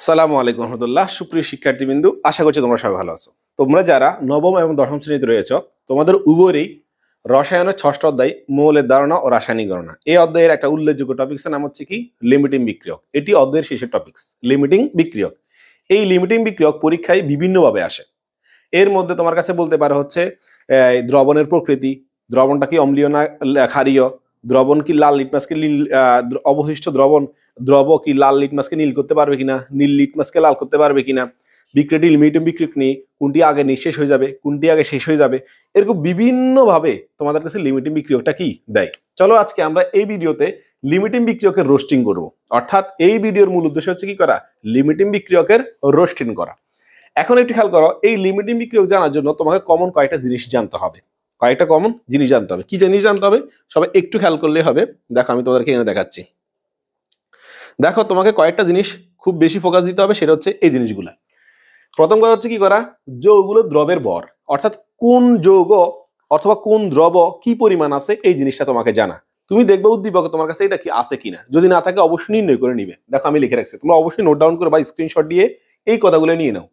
আসসালামু আলাইকুম রহমতুল্লাহ। সুপ্রিয় শিক্ষার্থীবৃন্দু, আশা করছি তোমরা সবাই ভালো আছো। তোমরা যারা নবম এবং দশম শ্রেণীতে রয়েছে, তোমাদের উভয়েরই রসায়নের ষষ্ঠ অধ্যায় মৌলের ধারণা ও রাসায়নিক গণনা এই অধ্যায়ের একটা উল্লেখযোগ্য টপিক্সের নাম হচ্ছে কি লিমিটিং বিক্রিয়ক। এটি অধ্যায়ের শেষের টপিক্স, লিমিটিং বিক্রিয়ক। এই লিমিটিং বিক্রিয়ক পরীক্ষায় বিভিন্নভাবে আসে। এর মধ্যে তোমার কাছে বলতে পারে হচ্ছে দ্রবণের প্রকৃতি, দ্রবণটা কি অম্লীয় না ক্ষারীয়, দ্রবণ কি লাল লিটমাসকে নীল, অবশিষ্ট দ্রব কি লাল লিটমাসকে নীল করতে পারবে কিনা, নীল লিটমাসকে লাল করতে পারবে কিনা, বিক্রিয়াটি লিমিটিং বিক্রিয়ক নিয়ে কোনটি আগে নিঃশেষ হয়ে যাবে, কোনটি আগে শেষ হয়ে যাবে, এরকম বিভিন্নভাবে তোমাদের কাছে লিমিটিং বিক্রিয়কটা কি দেয়। চলো আজকে আমরা এই ভিডিওতে লিমিটিং বিক্রিয়কের রোস্টিং করব। অর্থাৎ এই ভিডিওর মূল উদ্দেশ্য হচ্ছে কি করা, লিমিটিং বিক্রিয়কের রোস্টিং করা। এখন একটু খেয়াল করো, এই লিমিটিং বিক্রিয়ক জানার জন্য তোমাকে কমন কয়েকটা জিনিস জানতে হবে। কয়েকটা কমন জিনিস জানতে হবে। কি জিনিস জানতে হবে সবাই একটু খেয়াল করলে হবে। দেখো আমি তোমাদেরকে এনে দেখাচ্ছি। দেখো তোমাকে কয়েকটা জিনিস খুব বেশি ফোকাস দিতে হবে, সেটা হচ্ছে এই জিনিসগুলা। প্রথম কথা হচ্ছে কি করা, যৌগগুলো দ্রবের ভর, অর্থাৎ কোন যৌগ অথবা কোন দ্রব কি পরিমাণ আছে এই জিনিসটা তোমাকে জানা। তুমি দেখবে উদ্দীপক তোমার কাছে এটা কি আছে কিনা, যদি না থাকে অবশ্যই নির্ণয় করে নিবে। দেখো আমি লিখে রাখছি, তোমরা অবশ্যই নোট ডাউন করে বা স্ক্রিনশট দিয়ে এই কথাগুলো নিয়ে নাও।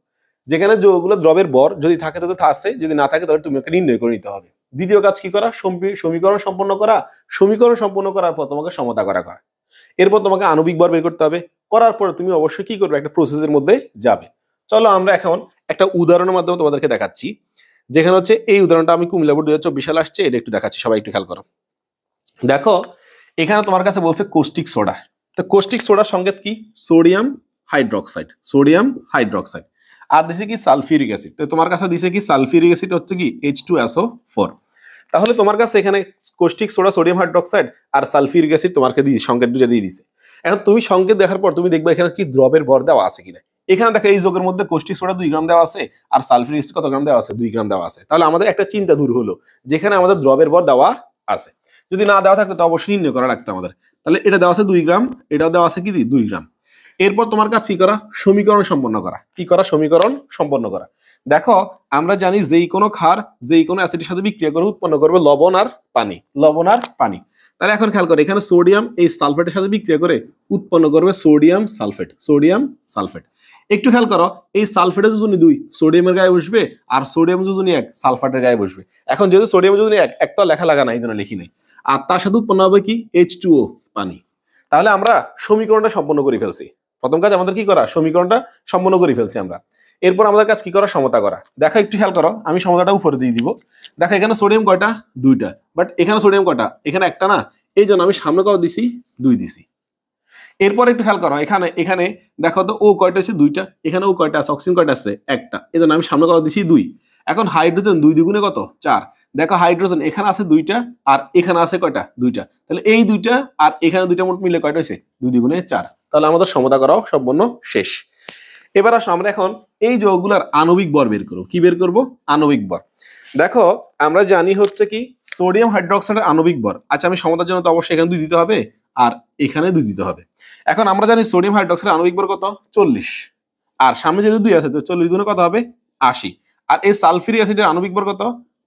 যেখানে যৌগগুলো দ্রবের ভর যদি থাকে তাহলে আছে, যদি না থাকে তাহলে তুমি ওকে নির্ণয় করে নিতে হবে। দ্বিতীয় কাজ কি করা, সমীকরণ সম্পন্ন করা। সমীকরণ সম্পন্ন করার পর তোমাকে সমতা করা। এরপর তোমাকে আণবিক ভর বের করতে হবে। করার পরে তুমি অবশ্যই কি করবে, একটা প্রসেসের মধ্যে যাবে। চলো আমরা এখন একটা উদাহরণের মাধ্যমে তোমাদেরকে দেখাচ্ছি। যেখানে হচ্ছে এই উদাহরণটা আমি কুমিল্লা বোর্ড 2024 সালে আসছে, এটা একটু দেখাচ্ছি, সবাই একটু খেয়াল করো। দেখো এখানে তোমার কাছে বলছে কোস্টিক সোডা। তো কোস্টিক সোডার সংকেত কি, সোডিয়াম হাইড্রোক্সাইড, সোডিয়াম হাইড্রোক্সাইড। আর দিছে কি সালফিউরিক অ্যাসিড। তো তোমার কাছে দিছে কি সালফিউরিক অ্যাসিড হচ্ছে কি H2SO4। তাহলে তোমার কাছে এখানে কোস্টিক সোডা, সোডিয়াম হাইড্রোক্সাইড আর সালফিউরিক অ্যাসিড তোমাকে দিয়ে সংকেত দুটো দিয়ে দিছে। এখন তুমি সংকেত দেখার পর তুমি দেখবে এখানে কি দ্রবের ভর দেওয়া আছে কিনা। এখানে দেখো এই যোগের মধ্যে কোস্টিক সোডা 2 গ্রাম দেওয়া আছে আর সালফিউরিক অ্যাসিড কত গ্রাম দেওয়া আছে, 2 গ্রাম দেওয়া আছে। তাহলে আমাদের একটা চিন্তা দূর হলো, যেখানে আমাদের দ্রবের ভর দেওয়া আছে। যদি না দেওয়া থাকতো তো অবশ্যই নির্ণয় করা লাগতো আমাদের। তাহলে এটা দেওয়া আছে 2 গ্রাম, এটাও দেওয়া আছে কি 2 গ্রাম। এরপর তোমার কাছে কি করা, সমীকরণ সম্পন্ন করা। কি করা, সমীকরণ সম্পন্ন করা। দেখো আমরা জানি যেই কোনো ক্ষার যেই কোনো অ্যাসিডের সাথে বিক্রিয়া করে উৎপন্ন করবে লবণ আর পানি, লবণ আর পানি। তাহলে এখন খেয়াল করো, এখানে সোডিয়াম এই সালফেটের সাথে বিক্রিয়া করে উৎপন্ন করবে সোডিয়াম সালফেট, সোডিয়াম সালফেট। একটু খেয়াল করো, এই সালফেটের যোজনী 2 সোডিয়ামের গায়ে বসবে আর সোডিয়াম যোজনী 1 সালফেটের গায়ে বসবে। এখন যেহেতু সোডিয়াম যোজনী 1 একটা লেখা লাগা নাই, এই জন্য লিখি নাই। আর তার সাথে উৎপন্ন হবে কি H2O, পানি। তাহলে আমরা সমীকরণটা সম্পন্ন করে ফেলছি। প্রথম কাজ আমাদের কি করা, সমীকরণটা সম্পন্ন করে ফেলছি আমরা। এরপর আমাদের কাজ কি করা, সমতা করা। দেখো একটু খেয়াল করো, আমি সমতাটা উপরে দিয়ে দিব। দেখো এখানে সোডিয়াম কয়টা, 2টা, বাট এখানে সোডিয়াম কয়টা, এখানে একটা না, এই জন্য আমি সামনে কত দিছি, 2 দিছি। এরপর একটু খেয়াল করো, এখানে এখানে দেখো তো ও কয়টা আছে, 2টা, এখানে ও কয়টা আছে, অক্সিজেন কয়টা আছে, একটা, এই জন্য আমি সামনে কত দিছি, 2। এখন হাইড্রোজেন 2 দ্বিগুণে কত, 4। দেখো হাইড্রোজেন এখানে আছে 2টা আর এখানে আছে কয়টা, 2টা। তাহলে এই 2টা আর এখানে 2টা মোট মিলে কয়টা হয়েছে, 2 দ্বিগুণে 4। তাহলে আমাদের সমতা করাও সম্পূর্ণ শেষ। এবার আসো আমরা এখন এই যৌগগুলোর আণবিক ভর বের করব। কি বের করব, আণবিক ভর। দেখো আমরা জানি হচ্ছে কি সোডিয়াম হাইড্রোক্সাইডের আণবিক ভর। আচ্ছা আমি সমতার জন্য তো অবশ্যই এখানে 2 দিতে হবে আর এখানে 2 দিতে হবে। এখন আমরা জানি সোডিয়াম হাইড্রোক্সাইডের আণবিক ভর কত, 40। আর সামনে যেহেতু 2 আছে তো 40 গুণে কত হবে, 80। আর এই সালফিউরিক অ্যাসিডের আণবিক ভর কত,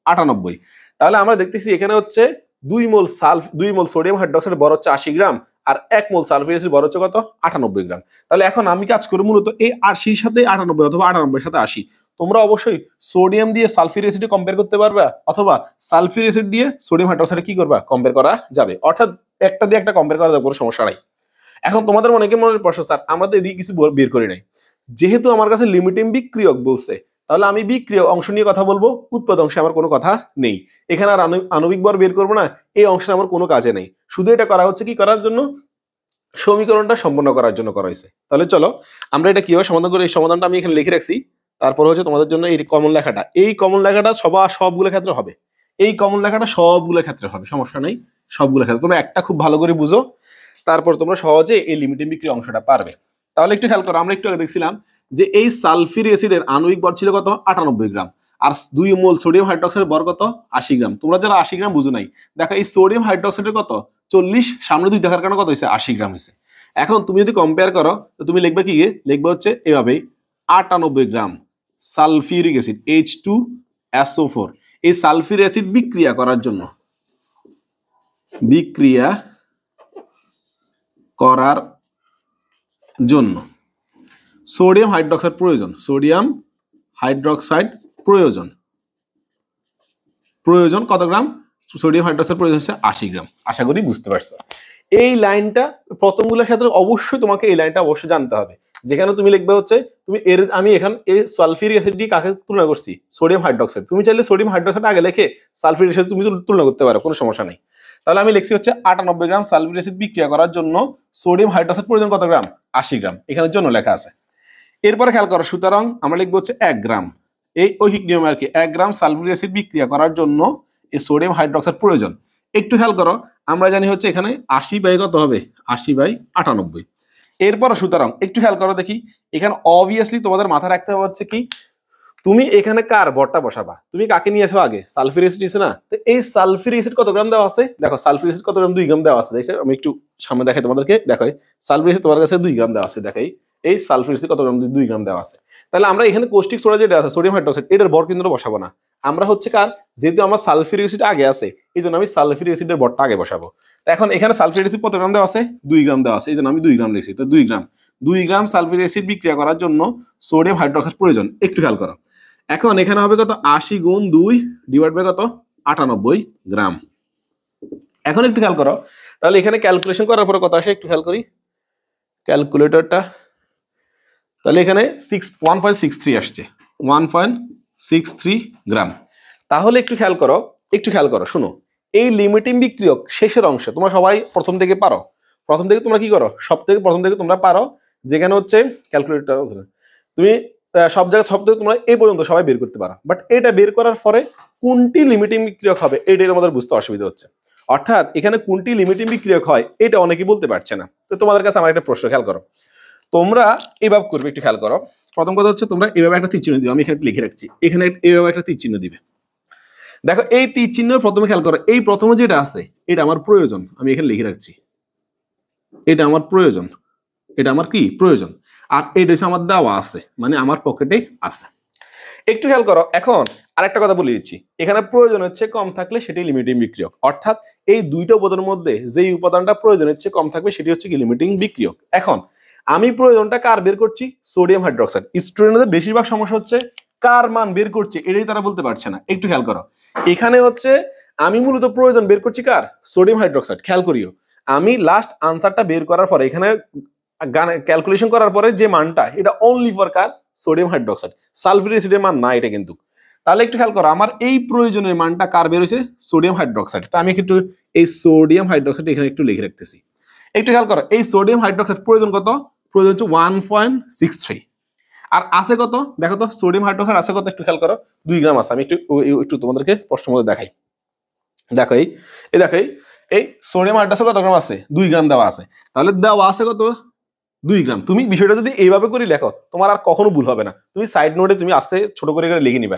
98। তাহলে আমরা দেখতেছি এখানে হচ্ছে 2 মোল সোডিয়াম হাইড্রোক্সাইডের ভর হচ্ছে 80 গ্রাম আর 1 মোল সালফিউরিক অ্যাসিড ভর হচ্ছে কত, 98 গ্রাম। তাহলে এখন আমি কাজ করি মূলত এই 80 সাথে 98 অথবা 98 সাথে 80। তোমরা অবশ্যই সোডিয়াম দিয়ে সালফিউরিক অ্যাসিডে কম্পেয়ার করতে পারবা অথবা সালফিউরিক অ্যাসিড দিয়ে সোডিয়াম হাইড্রোক্সাইডে কি করবা, কম্পেয়ার করা যাবে। অর্থাৎ একটা দিয়ে একটা কম্পেয়ার করা যাবে, কোনো সমস্যা নাই। এখন তোমাদের অনেকের মনে প্রশ্ন, স্যার আমরা তো এদিকে কিছু বের করি নাই। যেহেতু আমার কাছে লিমিটিং বিক্রিয়ক বলছে, তাহলে আমি বিক্রিয়ক অংশ নিয়ে কথা বলবো, উৎপাদ অংশে আমার কোনো কথা নেই। এখানে আর আণবিক ভর বের করবো না, এই অংশে আমার কোনো কাজে নেই। শুধু এটা করা হচ্ছে কি করার জন্য, সমীকরণটা সম্পন্ন করার জন্য করা হয়েছে। তাহলে চলো আমরা এটা কিভাবে সমাধান করি, এই সমাধানটা আমি এখানে লিখে রাখছি। তারপর হচ্ছে তোমাদের জন্য এই কমন লেখাটা, এই কমন লেখাটা সবগুলো ক্ষেত্রে হবে। এই কমন লেখাটা সবগুলো ক্ষেত্রে হবে, সমস্যা নেই, সবগুলো ক্ষেত্রে। তোমরা একটা খুব ভালো করে বুঝো, তারপর তোমরা সহজে এই লিমিটিং বিক্রিয়া অংশটা পারবে। তাহলে একটু খেয়াল করো, আমরা একটু আগে দেখছিলাম যে এই সালফিউরিক অ্যাসিডের আণবিক ভর ছিল কত, 98 গ্রাম। আর 2 মোল সোডিয়াম হাইড্রোক্সাইডের ভর কত, 80 গ্রাম। তোমরা যারা 80 গ্রাম বুঝো নাই, দেখো এই সোডিয়াম হাইড্রোক্সাইডের কত, 40, সামনে 2 দেখার কারণে কত হয়েছে, 80 গ্রাম হয়েছে। এখন তুমি যদি কম্পেয়ার করো তো তুমি লিখবে কি, লিখবে হচ্ছে এভাবে 98 গ্রাম সালফিউরিক অ্যাসিড H2SO4। এই সালফিউরিক অ্যাসিড বিক্রিয়া করার জন্য, বিক্রিয়া করার জন্য সোডিয়াম হাইড্রোক্সাইড প্রয়োজন, সোডিয়াম হাইড্রোক্সাইড প্রয়োজন প্রয়োজন কত গ্রাম? সোডিয়াম হাইড্রোক্সাইড প্রয়োজন হচ্ছে 80 গ্রাম। আশা করি বুঝতে পারছো। এই লাইনটা প্রথমগুলোর সাথে অবশ্যই তোমাকে এই লাইনটা অবশ্যই জানতে হবে, যেখানে তুমি লিখবে হচ্ছে তুমি আমি এখানে এই সালফিউরিক অ্যাসিড দিয়ে কাকে তুলনা করছি? Sodium hydroxide. তুমি চাইলে সোডিয়াম হাইড্রোক্সাইড আগে লিখে সালফিউরিক অ্যাসিড তুমি তুলনা করতে পারো, কোনো সমস্যা নেই। তাহলে আমি লিখছি হচ্ছে 98 গ্রাম সালফিউরিক অ্যাসিড বিক্রিয়া করার জন্য সোডিয়াম হাইড্রোক্সাইড প্রয়োজন কত গ্রাম? 80 গ্রাম। এখানে জন্য লেখা আছে। এরপরে খেয়াল করো, সুতরাং আমরা লিখবো হচ্ছে 1 গ্রাম, এই ঐহিক নিয়ম আর কি, 1 গ্রাম সালফিউরিক অ্যাসিড বিক্রিয়া করার জন্য এই সোডিয়াম হাইড্রোক্সাইড প্রয়োজন। একটু খেয়াল করো, আমরা জানি হচ্ছে এখানে 80 বাই কত হবে? 80/98। এরপর সুতরাং একটু খেয়াল করো দেখি, এখানে অবভিয়াসলি তোমাদের মাথা রাখতে হবে হচ্ছে কি, তুমি এখানে কার ভরটা বসাবা? তুমি কাকে নিয়েছো আগে? সালফিউরিক অ্যাসিড নিয়েছো না? তো এই সালফিউরিক অ্যাসিড কত গ্রাম দেওয়া আছে? দেখো সালফিউরিক অ্যাসিড কত গ্রাম? 2 গ্রাম দেওয়া আছে। দেখো আমি একটু সামনে দেখাই তোমাদেরকে, দেখাই সালফিউরিক অ্যাসিড তোমার কাছে 2 গ্রাম দেওয়া আছে। দেখাই এই সালফিউরিক অ্যাসিড কত গ্রাম? 2 গ্রাম দেওয়া আছে। তাহলে আমরা এখানে কৌষ্টিক সোডা যেটা আছে সোডিয়াম হাইড্রোক্সাইড, এটার ভর কিন্তু বসাবো না। আমরা হচ্ছে কার, যেহেতু আমার সালফিউরিক অ্যাসিড আগে আছে এই জন্য আমি সালফিউরিক অ্যাসিডের ভরটা আগে বসাবো। এখন এখানে সালফিউরিক অ্যাসিড কত গ্রাম দেওয়া আছে? 2 গ্রাম দেওয়া আছে, এই জন্য আমি 2 গ্রাম লিখছি। তো 2 গ্রাম সালফিউরিক অ্যাসিড বিক্রিয়া করার জন্য সোডিয়াম হাইড্রোক্সাইড প্রয়োজন। একটু খেয়াল করো, এখন এখানে হবে কত? 80 গুণ 2 ডিভাইড বাই কত? 98 গ্রাম। এখন একটু খেয়াল করো, তাহলে এখানে ক্যালকুলেশন করার পরে কত আসে একটু খেয়াল করি ক্যালকুলেটরটা। তাহলে এখানে 1.63 আসছে, 1.63 গ্রাম। তাহলে একটু খেয়াল করো, শোনো, এই লিমিটিং বিক্রিয়ক শেষের অংশে তোমরা সবাই প্রথম থেকে পারো, প্রথম থেকে তোমরা কি করো? প্রথম থেকে তোমরা পারো, যেখানে হচ্ছে ক্যালকুলেটর তুমি সব থেকে তোমরা এই পর্যন্ত সবাই বের করতে পারো। বাট এটা বের করার পরে কোনটি লিমিটিং বিক্রিয়ক হবে এটাই আমাদের বুঝতে অসুবিধা হচ্ছে। অর্থাৎ এখানে কোনটি লিমিটিং বিক্রিয়ক হয় এটা অনেকেই বলতে পারছে না। তো তোমাদের কাছে আমার একটা প্রশ্ন, খেয়াল করো, তোমরা এইভাবে করবে, একটু খেয়াল করো। প্রথম কথা হচ্ছে তোমরা এইভাবে একটা তীর চিহ্ন দিবে, আমি এখানে লিখে রাখছি, এখানে এইভাবে একটা তীর চিহ্ন দিবে। দেখো এই তীর চিহ্ন প্রথমে খেয়াল করো, এই প্রথমে যেটা আছে এটা আমার প্রয়োজন, আমি এখানে লিখে রাখছি, এটা আমার প্রয়োজন, এটা আমার কি প্রয়োজন, আর এটা হচ্ছে আমার দেওয়া আছে, মানে আমার পকেটে আছে। একটু খেয়াল করো, এখন আরেকটা কথা বলে দিচ্ছি, এখানে প্রয়োজন হচ্ছে কম থাকলে সেটি লিমিটিং বিক্রিয়ক। অর্থাৎ এই দুইটা উপাদানের মধ্যে যেই উপাদানটা প্রয়োজন হচ্ছে কম থাকবে সেটি হচ্ছে কি লিমিটিং বিক্রিয়ক। এখন আমি প্রয়োজনটা কার বের করছি? Sodium hydroxide. স্টুডেন্টদের বেশিরভাগ সমস্যা হচ্ছে কার মান বের করছে এটাই তারা বলতে পারছে না। একটু খেয়াল করো, এখানে হচ্ছে আমি মূলত প্রয়োজন বের করছি কার? Sodium hydroxide. খেয়াল করিও, আমি লাস্ট আনসারটা বের করার পরে এখানে ক্যালকুলেশন করার পরে যে মানটা এটা only for car? Sodium hydroxide. Sulphuric অ্যাসিডের মান না এটা কিন্তু। তাহলে একটু খেয়াল করো, আমার এই প্রয়োজনের মানটা কার বের হয়েছে? Sodium hydroxide. তো আমি একটু এই সোডিয়াম হাইড্রোক্সাইড এখানে একটু লিখে রাখতেছি। একটু খেয়াল করো, এই সোডিয়াম হাইড্রোক্সাইড প্রয়োজন কত? প্রয়োজন হচ্ছে 1.63। আর আছে কত দেখো তো, সোডিয়াম হাইড্রোক্সাইড আছে কত? একটু খেয়াল করো, 2 গ্রাম আছে। আমি একটু তোমাদেরকে প্রশ্ন মধ্যে দেখাই। দেখো দেখো এই সোডিয়াম হাইড্রোক্সাইড কত গ্রাম আছে? 2 গ্রাম দেওয়া আছে। তাহলে দেওয়া আছে কত? 2 গ্রাম। তুমি বিষয়টা যদি এইভাবে করে লেখো তোমার আর কখনো ভুল হবে না। তুমি সাইড নোটে তুমি আস্তে ছোট করে লিখে নিবা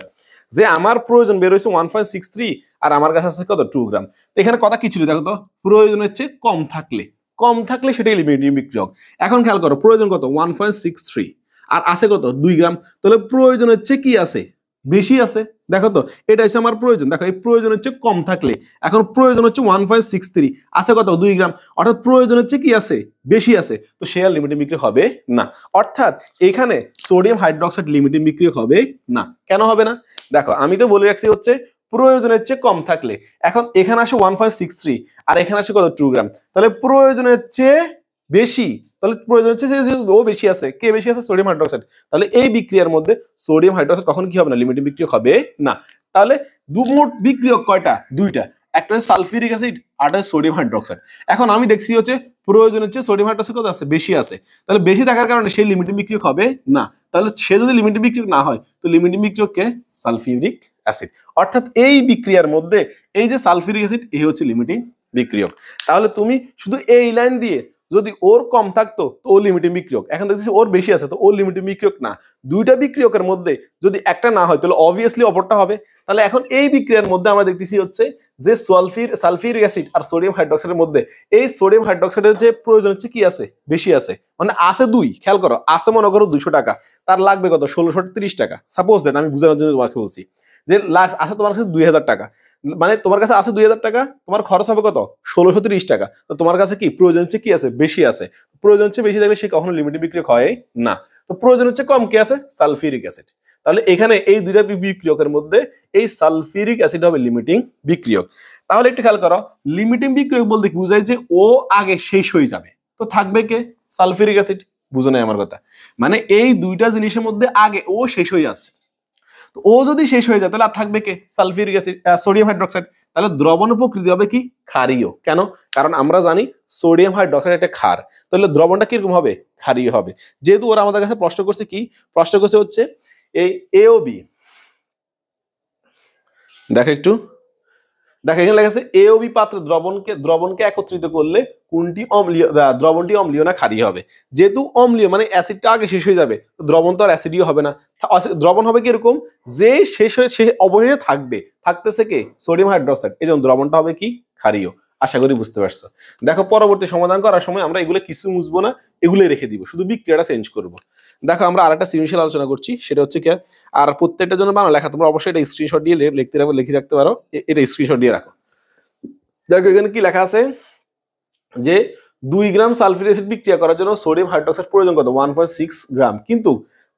যে আমার প্রয়োজন বের হয়েছে 1.63 আর আমার কাছে আছে কত? 2 গ্রাম। তো এখানে কথা কি ছিল দেখো তো, প্রয়োজন হচ্ছে কম থাকলে সেটাই লিমিটিং বিক্রিয়ক। এখন খেয়াল করো, প্রয়োজন কত? 1.63 আর আছে কত? 2 গ্রাম। তাহলে প্রয়োজন হচ্ছে কি আছে? বেশি আছে। দেখো তো, এটা হচ্ছে আমার প্রয়োজন। দেখো এই প্রয়োজন হচ্ছে কম থাকলে, এখন প্রয়োজন হচ্ছে 1.63, আছে কত? 2 গ্রাম। অর্থাৎ প্রয়োজন হচ্ছে কি আছে? বেশি আছে। তো সে আর লিমিটিং বিক্রিয়ক হবে না। অর্থাৎ এখানে সোডিয়াম হাইড্রোক্সাইড লিমিটিং বিক্রিয়ক হবে না। কেন হবে না? দেখো আমি তো বলে রাখছি হচ্ছে প্রয়োজনের চেয়ে কম থাকলে। এখন এখানে আসে 1.63 আর এখানে আসে কত? 2 গ্রাম। তাহলে প্রয়োজনের চেয়ে বেশি, তাহলে প্রয়োজন হচ্ছে ও বেশি আছে। কে বেশি আছে? Sodium hydroxide. তাহলে এই বিক্রিয়ার মধ্যে সোডিয়াম হাইড্রোক্সাইড কখনো কি হবে না? লিমিটিং বিক্রিয়ক হবে না। তাহলে মোট বিক্রিয়ক কয়টা? দুইটা, একটা হচ্ছে সালফিউরিক অ্যাসিড আর একটা সোডিয়াম হাইড্রোক্সাইড। এখন আমি দেখছি হচ্ছে প্রয়োজন হচ্ছে সোডিয়াম হাইড্রোক্সাইড কত আছে? বেশি আছে। তাহলে বেশি থাকার কারণে সেই লিমিটিং বিক্রিয়ক হবে না। তাহলে সে যদি লিমিটিং বিক্রিয়ক না হয় তো লিমিটিং বিক্রিয়ক কে? Sulphuric acid. অর্থাৎ এই বিক্রিয়ার মধ্যে এই যে সালফিউরিক অ্যাসিড এই হচ্ছে লিমিটিং বিক্রিয়ক। তাহলে তুমি শুধু এই লাইন দিয়ে যদি ওর কম থাকতো তো ও লিমিটিং বিক্রিয়ক, এখন দেখতেছি ওর বেশি আছে তো ও লিমিটিং বিক্রিয়ক না। দুইটা বিক্রিয়কের মধ্যে যদি একটা না হয় তাহলে অবভিয়াসলি অপরটা হবে। তাহলে এখন এই বিক্রিয়ার মধ্যে আমরা দেখতেছি হচ্ছে যে সালফিউরিক অ্যাসিড আর সোডিয়াম হাইড্রোক্সাইডের মধ্যে এই সোডিয়াম হাইড্রোক্সাইডের যে প্রয়োজন হচ্ছে কি আছে? বেশি আছে। মানে আছে 2, খেয়াল করো, আছে মনে করো 200 টাকা, তার লাগবে কত? 1630 টাকা। সাপোজ দ্যাট, আমি বোঝানোর জন্য তোমাকে বলছি যে আছে তোমার কাছে 2000 টাকা, মানে তোমার কাছে আছে 2000 টাকা, তোমার খরচ হবে কত? 1630 টাকা। তো তোমার কাছে কি প্রয়োজন হচ্ছে কি আছে? বেশি আছে। প্রয়োজন হচ্ছে বেশি থাকলে সে কখনো লিমিটিং বিক্রিয়ক হয় না। তো প্রয়োজন হচ্ছে কম কি আছে, সালফিউরিক অ্যাসিড। তাহলে এখানে এই দুইটা বিক্রিয়কের মধ্যে এই সালফিউরিক অ্যাসিড হবে লিমিটিং বিক্রিয়ক। তাহলে একটু খেয়াল করো, লিমিটিং বিক্রিয়ক বলতে কি বোঝায়, যে ও আগে শেষ হয়ে যাবে, তো থাকবে কে, সালফিউরিক অ্যাসিড। বুঝো নাই আমার কথা? মানে এই দুইটা জিনিসের মধ্যে আগে ও শেষ হয়ে যাচ্ছে, তো ও যদি শেষ হয়ে যায় তাহলে আর থাকবে কে, সালফিউরিক অ্যাসিড, সোডিয়াম হাইড্রোক্সাইড। তাহলে দ্রবণ প্রকৃতি হবে কি, ক্ষারীয়। কেন? কারণ আমরা জানি সোডিয়াম হাইড্রোক্সাইড একটা ক্ষার, তাহলে দ্রবণটা কিরকম হবে, ক্ষারীয় হবে। যেহেতু ওরা আমাদের কাছে প্রশ্ন করছে কি, প্রশ্ন করছে হচ্ছে এই এ ও বি, দেখো একটু, দেখো এখানে লেখা আছে এ ও বি পাত্রে দ্রবণকে একত্রিত করলে কোনটি অম্লীয়, দ্রবণটি অম্লীয় না ক্ষারীয় হবে। যেহেতু অম্লীয় মানে অ্যাসিডটা আগে শেষ হয়ে যাবে, দ্রবণ তো আর অ্যাসিডীয় হবে না। দ্রবণ হবে কি এরকম, যে শেষ হয়ে সে অবশেষে থাকতেছে কে, সোডিয়াম হাইড্রোক্সাইড, এই জন্য দ্রবণটা হবে কি, ক্ষারীয়। আশা করি বুঝতে পারছো। দেখো পরবর্তী সমাধান করার সময় আমরা এগুলো কিছু মুছবো না, এগুলোই রেখে দিব, শুধু বিক্রিয়াটা চেঞ্জ করব। দেখো আমরা আরেকটা সৃজনশীল আলোচনা করছি, সেটা হচ্ছে কি, আর প্রত্যেকটার জন্য বাংলা লেখা তোমরা অবশ্যই এটা স্ক্রিনশট দিয়ে লিখে রাখতে পারো, এটা স্ক্রিনশট দিয়ে রাখো। দেখো এখানে কি লেখা আছে, যে 2 গ্রাম সালফিউরিক অ্যাসিড বিক্রিয়া করার জন্য সোডিয়াম হাইড্রোক্সাইড প্রয়োজন কত, 1.6 গ্রাম, কিন্তু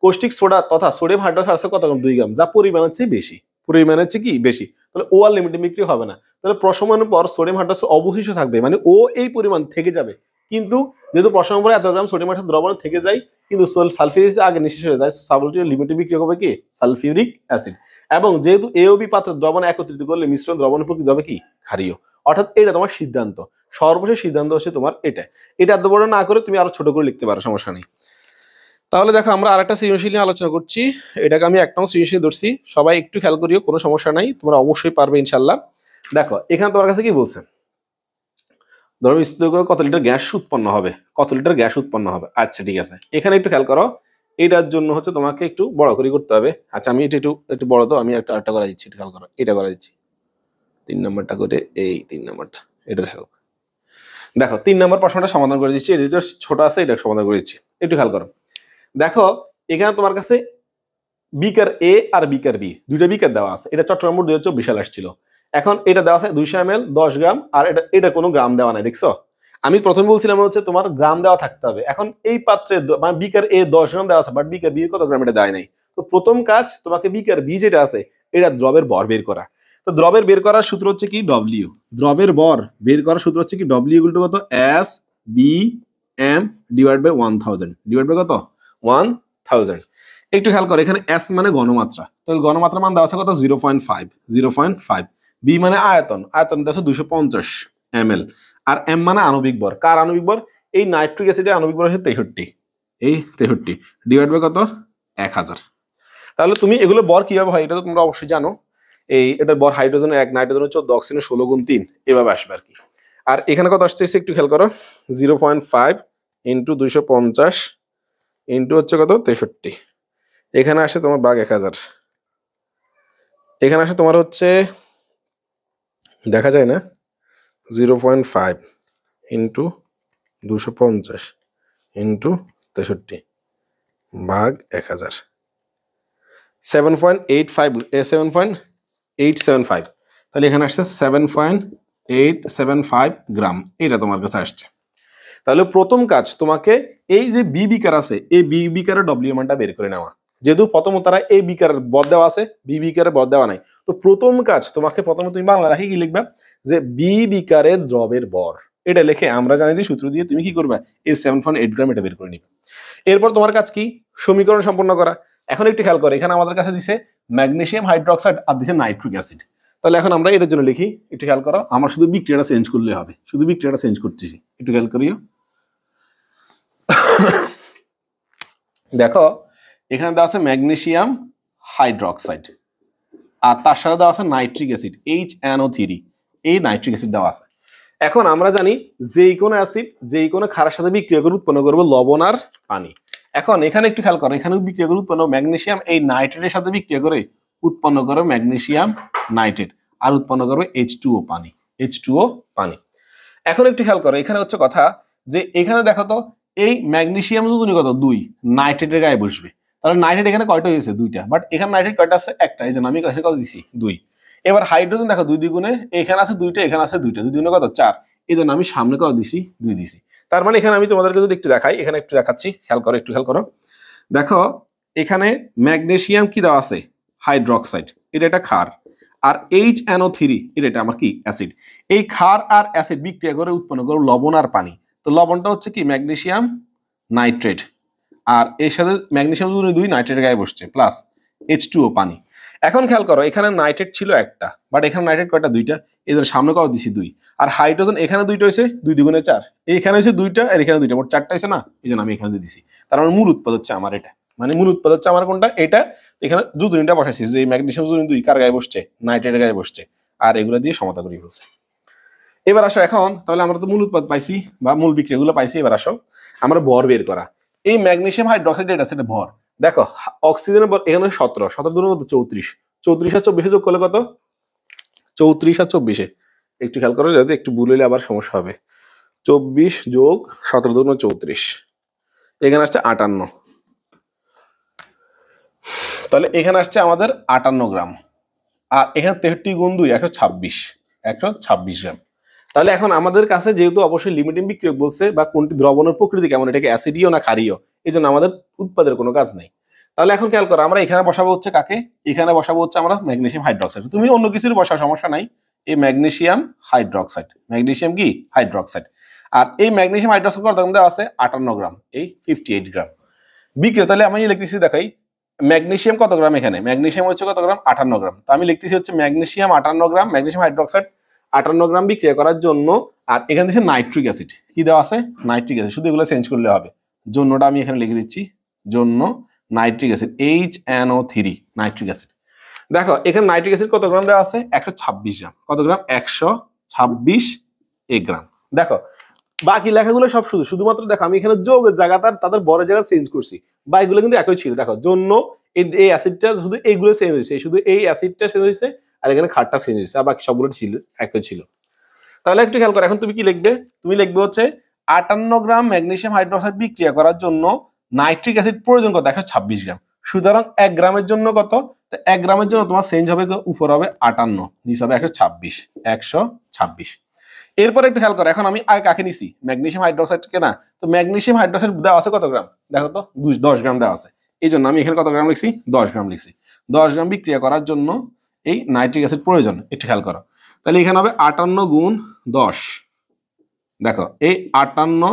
কৌষ্টিক সোডা তথা সোডিয়াম হাইড্রোক্সাইড আছে কত গ্রাম, 2 গ্রাম, যা পরিমাণের চেয়ে বেশি, পরিমাণের চেয়ে কি বেশি, তাহলে ও আর লিমিটিং বিক্রিয়া হবে না। তাহলে প্রশমনের পর সোডিয়াম হাইড্রোক্সাইড অবশিষ্ট থাকবে, মানে ও এই পরিমাণ থেকে যাবে, কিন্তু যেহেতু প্রশমনের পরে এত গ্রাম সোডিয়াম হাইড্রোক্সাইড দ্রবণে থেকে যায়, কিন্তু সালফিউরিক অ্যাসিড আগে নিঃশেষ হয়ে যায়, সাবস্টিটিউট লিমিটিং বিক্রিয়া হবে কি, সালফিউরিক অ্যাসিড। এবং যেহেতু এ ও বি পাত্রে দ্রবণে একত্রিত করলে মিশ্রণ দ্রবণের প্রকৃতি হবে কি, ক্ষারীয়। অর্থাৎ এটা তোমার সিদ্ধান্ত, সর্বশেষ সিদ্ধান্ত হচ্ছে তোমার এটা। এটা এত বড় না করে তুমি আরো ছোট করে লিখতে পারো, সমস্যা নেই। তাহলে দেখো আমরা আরেকটা সৃজনশীল নিয়ে আলোচনা করছি, এটাকে আমি এক নং সৃজনশীল ধরছি, সবাই একটু খেয়াল করিও, কোনো সমস্যা নাই, তোমরা অবশ্যই পারবে ইনশাল্লাহ। দেখো এখানে তোমার কাছে কি বলছে, ধরো স্থির করে কত লিটার গ্যাস উৎপন্ন হবে, কত লিটার গ্যাস উৎপন্ন হবে। আচ্ছা ঠিক আছে, এখানে একটু খেয়াল করো, এটার জন্য হচ্ছে তোমাকে একটু বড় করে করতে হবে। আচ্ছা আমি এটা একটু বড়, তো আমি একটা করা দিচ্ছি, খেয়াল করো, এটা করা দিচ্ছি 3 নম্বরটা করে, এই 3 নম্বরটা, এটা দেখো। দেখো 3 নম্বর প্রশ্নটা সমাধান করে দিচ্ছি, এটা যেটা ছোট আছে এটা সমাধান করে দিচ্ছি, একটু খেয়াল করো। দেখো এখানে তোমার কাছে বিকার এ আর বিকার বি, দুইটা বিকার দেওয়া আছে, এটা চট্টগ্রাম বোর্ড 2024 সালে আসছিল। এখন এটা দেওয়া আছে 200 ml 10 গ্রাম, আর এটা কোনো গ্রাম দেওয়া নাই, দেখছো? আমি প্রথমে বলছিলাম হচ্ছে তোমার গ্রাম দেওয়া থাকতে হবে। এখন এই পাত্রে মানে বিকার এ 10 গ্রাম দেওয়া আছে, বাট বিকার বি কত গ্রাম এটা দেয় নাই। তো প্রথম কাজ তোমাকে বিকার বি যেটা আছে এটা দ্রবের ভর বের করা। তো দ্রবের বের করার সূত্র হচ্ছে কি, ডব্লিউ, দ্রবের ভর বের করার সূত্র হচ্ছে কি, ডব্লিউ ইকুয়াল টু কত, S B M divide by 1000, divide by কত, 1000। একটু খেয়াল করো, এখানে এস মানে ঘনমাত্রা, তাহলে ঘনমাত্রা মান দেওয়া আছে কত, 0.5, বি মানে আয়তন, আয়তন দেওয়া আছে 250 ml, আর এম মানে আণবিক ভর। কার আণবিক ভর, এই নাইট্রিক অ্যাসিডের আণবিক ভর হচ্ছে 63, এই 63 ডিভাইড বাই কত, 1000। তাহলে তুমি এগুলো ভর কিভাবে হয় এটা তো তোমরা অবশ্যই জানো, এটার ভর হাইড্রোজেন 1, নাইট্রোজেনের 14, অক্সিজেনের 16 গুণ 3, এভাবে আসবে আর কি। আর এখানে কত আসছে একটু খেয়াল করো, 0.5 ইন্টু 250 ইন্টু হচ্ছে কত, 63, এখানে আসে তোমার ভাগ 1000, এখানে আসে তোমার হচ্ছে, দেখা যায় না, 0.5 ইন্টু 250 ইন্টু 63 ভাগ 1000, 7.875, তাহলে এখানে আসছে 7.875 গ্রাম, এটা তোমার কাছে আসছে। তাহলে প্রথম কাজ তোমাকে এই যে বি বিকার আছে, এই বি বিকারের ডব্লিউ মানটা বের করে নেওয়া। যেহেতু প্রথম তারা এই বিকারের বর দেওয়া আছে, বি বিকারের বর দেওয়া নাই, তো প্রথম কাজ তোমাকে প্রথমে তুমি বাংলা রাখি কি লিখবা, যে বি বিকারের দ্রবের বর, এটা লিখে আমরা জানি যে সূত্র দিয়ে তুমি কি করবা, এই 7.8 গ্রাম এটা বের করে নিবে। এরপর তোমার কাজ কি, সমীকরণ সম্পন্ন করা। এখন একটু খেয়াল করো, এখানে আমাদের কাছে দিছে ম্যাগনেসিয়াম হাইড্রোক্সাইড আর দিছে নাইট্রিক অ্যাসিড। তাহলে এখন আমরা এটার জন্য লিখি, একটু খেয়াল করো, আমার শুধু বিক্রিয়াটা চেঞ্জ করলে হবে, শুধু বিক্রিয়াটা চেঞ্জ করতেছি, একটু খেয়াল করিও। দেখো এখানে দেওয়া আছে ম্যাগনেসিয়াম হাইড্রোক্সাইড, আর তার সাথে দেওয়া আছে নাইট্রিক অ্যাসিড HNO3, এই নাইট্রিক অ্যাসিড দেওয়া আছে। এখন আমরা জানি যেই কোনো অ্যাসিড যেই কোনো ক্ষারের সাথে বিক্রিয়া করে উৎপন্ন করবো লবণ আর পানি। এখন এখানে একটু খেয়াল করো, এখানে বিক্রিয়া করে উৎপন্ন ম্যাগনেসিয়াম এই নাইট্রেটের সাথে বিক্রিয়া করে উৎপন্ন করবে ম্যাগনেসিয়াম নাইট্রেট, আর উৎপন্ন করবে H2O পানি, H2O পানি। এখন একটু খেয়াল করো, এখানে হচ্ছে কথা যে এখানে দেখো তো এই ম্যাগনেসিয়াম যোজনী কত, 2, নাইট্রেটের গায়ে বসবে, তাহলে নাইট্রেট এখানে কয়টা হয়েছে, 2টা, বাট এখানে নাইট্রেট কয়টা আছে, একটা, এই জন্য আমি এখানে কত দিছি, 2। এবার হাইড্রোজেন দেখো 2 দ্বিগুণে, এখানে আছে 2টা, এখানে আছে 2টা, 2 দ্বিগুণে কত, 4, এই জন্য আমি সামনে কত দিছি, 2 দিছি। তার মানে এখানে আমি তোমাদেরকে যদি একটু দেখাই, এখানে একটু দেখাচ্ছি, খেয়াল করো, একটু খেয়াল করো, দেখো এখানে ম্যাগনেসিয়াম কি দেওয়া আছে, হাইড্রক্সাইড, এটা একটা ক্ষার, আর HNO3 এটা আমার কি অ্যাসিড। এই ক্ষার আর অ্যাসিড বিক্রিয়া করে উৎপন্ন করে লবণ আর পানি। তো লবণটা হচ্ছে কি ম্যাগনেসিয়াম নাইট্রেট, আর এর সাথে ম্যাগনেসিয়াম যদি 2 নাইট্রেট গায়ে বসছে প্লাস H2O পানি। এখন খেয়াল করো এখানে নাইট্রেট ছিল একটা, বাট এখানে নাইট্রেট কয়টা, দুইটা, এদের সামনে কত দিছি 2, আর হাইড্রোজেন এখানে দুইটা হয়েছে, 2 দ্বিগুণে 4, এখানে হয়েছে 2টা আর এখানে 2টা, মোট 4টা হয়েছে না, এই জন্য আমি এখানে দিয়ে দিছি। তার মানে মূল উৎপাদ হচ্ছে আমার এটা, মানে মূল উৎপাদ হচ্ছে আমার কোনটা, এটা। এখানে জুদুনিটা বসাইছি যে ম্যাগনেসিয়াম জুদুনি 2 কার গায়ে বসছে, নাইট্রেটের গায়ে বসছে, আর এগুলো দিয়ে সমতা করে ফেলছে। এবার আসো এখন তাহলে আমরা তো মূল উৎপাদ পাইছি বা মূল বিক্রিয়াগুলো পাইছি, এবার আসো আমরা ভর বের করা। এই ম্যাগনেসিয়াম হাইড্রোক্সাইড এটা আছে ভর, দেখো অক্সিজেনের ভর এখানে 17, 17 দুগুণ কত 34, 34 আর 24 যোগ করলে কত 34 আর 24, একটু খেয়াল করো যাতে একটু ভুল হইলে আবার সমস্যা হবে। 24 যোগ 17 দুগুণ 34, এখানে আসছে 58, তাহলে এখানে আসছে আমাদের 58 গ্রাম, আর এখানে 63 গুণ 2 126, 126 গ্রাম। তাহলে এখন আমাদের কাছে যেহেতু অবশ্যই লিমিটিং বিক্রিয়ক বলছে বা কোনটি দ্রবণের প্রকৃতি কেমন, এটাকে অ্যাসিডীয় না ক্ষারীয়, এই জন্য আমাদের উৎপাদের কোনো কাজ নেই। তাহলে এখন খেয়াল করো আমরা এখানে বসাবো হচ্ছে কাকে, এখানে বসাবো হচ্ছে আমরা ম্যাগনেসিয়াম হাইড্রোক্সাইড। তুমি অন্য কিছুর বসা সমস্যা নাই, এই ম্যাগনেসিয়াম হাইড্রোক্সাইড, ম্যাগনেসিয়াম কি হাইড্রোক্সাইড, আর এই ম্যাগনেসিয়াম হাইড্রোক্সাইড কত গ্রাম দেওয়া আছে 58 গ্রাম, এই 58 গ্রাম বিক্রিয়া। তাহলে আমি লিখতেছি দেখাই ম্যাগনেসিয়াম কত গ্রাম, এখানে ম্যাগনেসিয়াম হচ্ছে কত গ্রাম 58 গ্রাম, তো আমি লিখতেছি হচ্ছে ম্যাগনেসিয়াম 58 গ্রাম, ম্যাগনেসিয়াম হাইড্রোক্সাইড 58 গ্রাম বিক্রিয়া করার জন্য। আর এখানে দিচ্ছে নাইট্রিক অ্যাসিড, কি দেওয়া আছে নাইট্রিক অ্যাসিড, শুধু এগুলো চেঞ্জ করলে হবে, জন্যটা আমি এখানে লিখে দিচ্ছি, জন্য nitric acid HNO3 nitric acid. দেখো এখানে নাইট্রিক অ্যাসিড কত গ্রাম দেওয়া আছে 126 গ্রাম, কত গ্রাম 126 গ্রাম। দেখো বাকি লেখাগুলো সব শুধুমাত্র দেখো আমি এখানে যোগের জায়গাটা তাদের বড় জায়গা চেঞ্জ করছি, বা এগুলো কিন্তু একই ছিল। দেখো জন্য এই অ্যাসিডটা শুধু এইগুলো চেঞ্জ হয়েছে, শুধু এই অ্যাসিডটা চেঞ্জ হয়েছে আর এখানে খাটটা চেঞ্জ হয়েছে, আর বাকি সবগুলো ছিল একই ছিল। তাহলে একটু খেয়াল করো, এখন তুমি কি লিখবে, তুমি লিখবে হচ্ছে 58 গ্রাম ম্যাগনেসিয়াম হাইড্রোক্সাইড বিক্রিয়া করার জন্য নাইট্রিক অ্যাসিড প্রয়োজন কত 126 গ্রাম, সুতরাং 1 গ্রামের জন্য কত, তো 1 গ্রামের জন্য তোমার চেঞ্জ হবে উপর হবে 58, নিচে হবে 126, 126। এরপরে একটু খেয়াল করো, এখন আমি আগে কাকে নিছি ম্যাগনেসিয়াম হাইড্রোক্সাইডকে না, তো ম্যাগনেসিয়াম হাইড্রোক্সাইড দেওয়া আছে কত গ্রাম, দেখো তো 10 গ্রাম দেওয়া আছে, এই জন্য আমি এখানে কত গ্রাম লিখছি 10 গ্রাম লিখছি। 10 গ্রাম বিক্রিয়া করার জন্য এই নাইট্রিক অ্যাসিড প্রয়োজন, একটু খেয়াল করো। তাহলে এখানে হবে 58 গুণ 10, দেখো এই 58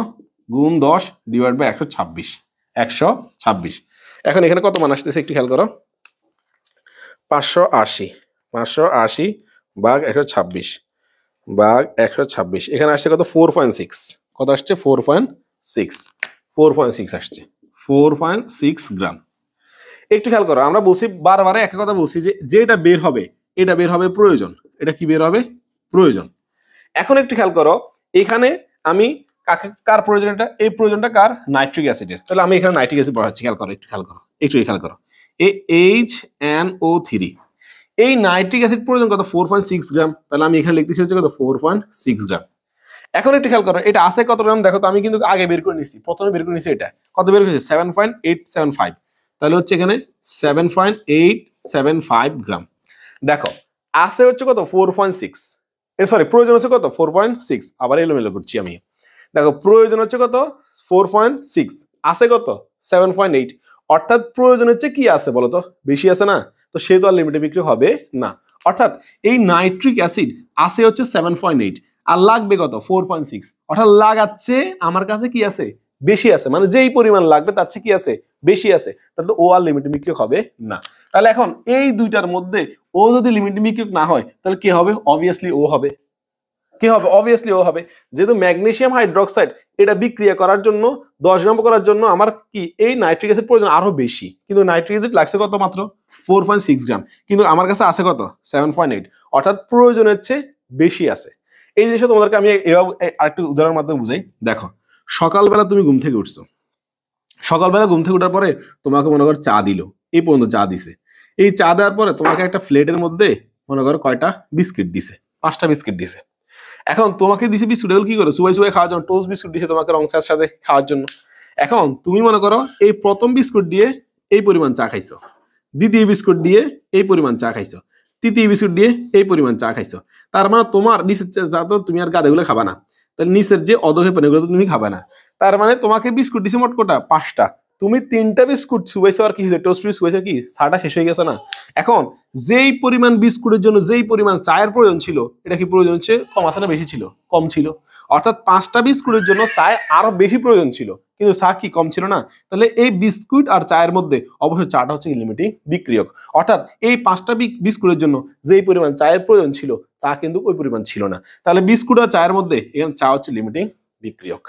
গুণ 10 ডিভাইড বাই 126, 126। এখন এখানে কত মান আসতেছে একটু খেয়াল করো, 580, 580 ভাগ 126 ভাগ 126, এখানে আসছে কত 4.6, কত আসছে 4.6, 4.6 আসছে 4.6 গ্রাম। একটু খেয়াল করো আমরা বলছি বারবার একটা কথা বলছি যে যেটা বের হবে এটা বের হবে প্রয়োজন, এটা কি বের হবে প্রয়োজন। এখন একটু খেয়াল করো এখানে আমি কার প্রয়োজন, এটা এই প্রয়োজনটা কার নাইট্রিক অ্যাসিডের, তাহলে আমি এখানে নাইট্রিক অ্যাসিড বসাচ্ছি, খেয়াল করো একটু খেয়াল করো একটু খেয়াল করো এই HNO3, এই নাইট্রিক অ্যাসিড প্রয়োজন কত 4.6 গ্রাম, তাহলে আমি এখানে লিখতেছি হচ্ছে কত 4.6 গ্রাম। এখন একটু খেয়াল করো এটা আছে কত গ্রাম, দেখো তো আমি কিন্তু আগে বের করে নিচ্ছি, প্রথমে বের করে নিচ্ছি, এটা কত বের করেছি 7.875, তাহলে হচ্ছে এখানে 7.875 গ্রাম। দেখো আছে হচ্ছে কত 4.6, সরি প্রয়োজন হচ্ছে কত 4.6, আবার এলোমেলো করছি আমি, দেখো প্রয়োজন হচ্ছে কত 4.6, আছে কত 7.8, অর্থাৎ প্রয়োজন হচ্ছে কি আছে বলতো বেশি আছে না, তো সে তো আর লিমিটে বিক্রি হবে না, অর্থাৎ এই নাইট্রিক অ্যাসিড আছে হচ্ছে 7.8 আর লাগবে কত 4.6, অর্থাৎ লাগাচ্ছে আমার কাছে কি আছে বেশি আছে, মানে যেই পরিমাণ লাগবে তার চেয়ে কি আছে বেশি আছে, তাহলে তো ও আর লিমিটে বিক্রি হবে না। তাহলে এখন এই দুইটার মধ্যে ও যদি লিমিটে বিক্রি না হয় তাহলে কি হবে, অবভিয়াসলি ও হবে, কি হবে অবভিয়াসলি ও হবে, যেহেতু ম্যাগনেসিয়াম হাইড্রোক্সাইড এটা বিক্রিয়া করার জন্য 10 গ্রাম করার জন্য আমার কি এই নাইট্রিক অ্যাসিড প্রয়োজন আরো বেশি, কিন্তু নাইট্রিক অ্যাসিড লাগছে কত মাত্র 4.6 গ্রাম, কিন্তু আমার কাছে আছে কত 7.8, অর্থাৎ প্রয়োজন হচ্ছে বেশি আছে। এই জিনিসটা তোমাদেরকে আমি এভাবে আরেকটু উদাহরণের মাধ্যমে বুঝাই। দেখো সকালবেলা তুমি ঘুম থেকে উঠছো, সকালবেলা ঘুম থেকে উঠার পরে তোমাকে মনে করো চা দিল, এই পর্যন্ত চা দিছে, এই চা দেওয়ার পরে তোমাকে একটা প্লেটের মধ্যে মনে করো কয়টা বিস্কিট দিছে, 5টা বিস্কিট দিছে। এখন তোমাকে দিছে বিস্কুট, এগুলো কি করে সুবাই সুবাই খাওয়ার জন্য, টোস্ট বিস্কুট দিছে তোমাকে রং চার সাথে খাওয়ার জন্য। এখন তুমি মনে করো এই প্রথম বিস্কুট দিয়ে এই পরিমাণ চা খাইছো, দ্বিতীয় বিস্কুট দিয়ে এই পরিমাণ চা খাইছো, তৃতীয় বিস্কুট দিয়ে এই পরিমাণ চা খাইছো, তার মানে তোমার নিচের চা তো তুমি আর গাদাগুলো খাবা না, তাহলে নিচের যে অধখে পানিগুলো তুমি খাবা না, তার মানে তোমাকে বিস্কুট দিছে মোট কটা 5টা, তুমি 3টা বিস্কুট চুবাইছো আর কি হয়েছে, টোস্ট বিস্কুট চুবাইছো কি চাটা শেষ হয়ে গেছে না। এখন যেই পরিমাণ বিস্কুটের জন্য যেই পরিমাণ চায়ের প্রয়োজন ছিল, এটা কি প্রয়োজন হচ্ছে কম আছে না বেশি ছিল? কম ছিল। অর্থাৎ 5টা বিস্কুটের জন্য চায় আরো বেশি প্রয়োজন ছিল, কিন্তু চা কি কম ছিল না? তাহলে এই বিস্কুট আর চায়ের মধ্যে অবশ্যই চাটা হচ্ছে লিমিটিং বিক্রিয়ক। অর্থাৎ এই 5টা বিস্কুটের জন্য যেই পরিমাণ চায়ের প্রয়োজন ছিল, চা কিন্তু ওই পরিমাণ ছিল না। তাহলে বিস্কুট আর চায়ের মধ্যে এখানে চা হচ্ছে লিমিটিং বিক্রিয়ক।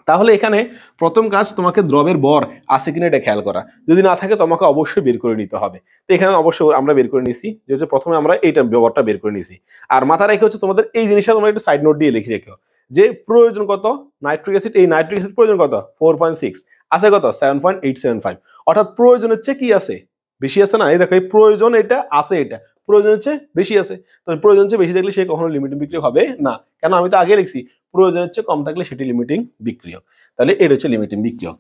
তাহলে এখানে প্রথম কাজ তোমাকে দ্রবের ভর আছে কিনা এটা খেয়াল করা, যদি না থাকে তোমাকে অবশ্যই বের করে নিতে হবে। তো এখানে অবশ্যই আমরা বের করে নিছি, যেহেতু প্রথমে আমরা এইটা ব্যবহারটা বের করে নিছি। আর মাথায় রেখে হচ্ছে তোমাদের এই জিনিসটা তোমরা একটু সাইড নোট দিয়ে লিখে রেখো যে প্রয়োজন কত নাইট্রিক অ্যাসিড, এই নাইট্রিক অ্যাসিড প্রয়োজন কত 4.6, আছে কত 7.875। অর্থাৎ প্রয়োজন হচ্ছে কি আছে বেশি আছে না, এই দেখো এই প্রয়োজন এটা আছে, এটা প্রয়োজন হচ্ছে বেশি আছে। তাহলে প্রয়োজন হচ্ছে বেশি থাকলে সে কখনো লিমিটিং বিক্রিয়ক হবে না, কেন আমি তো আগে লিখছি প্রয়োজন হচ্ছে কম থাকলে সেটি লিমিটিং বিক্রিয়ক। তাহলে এটা হচ্ছে লিমিটিং বিক্রিয়ক।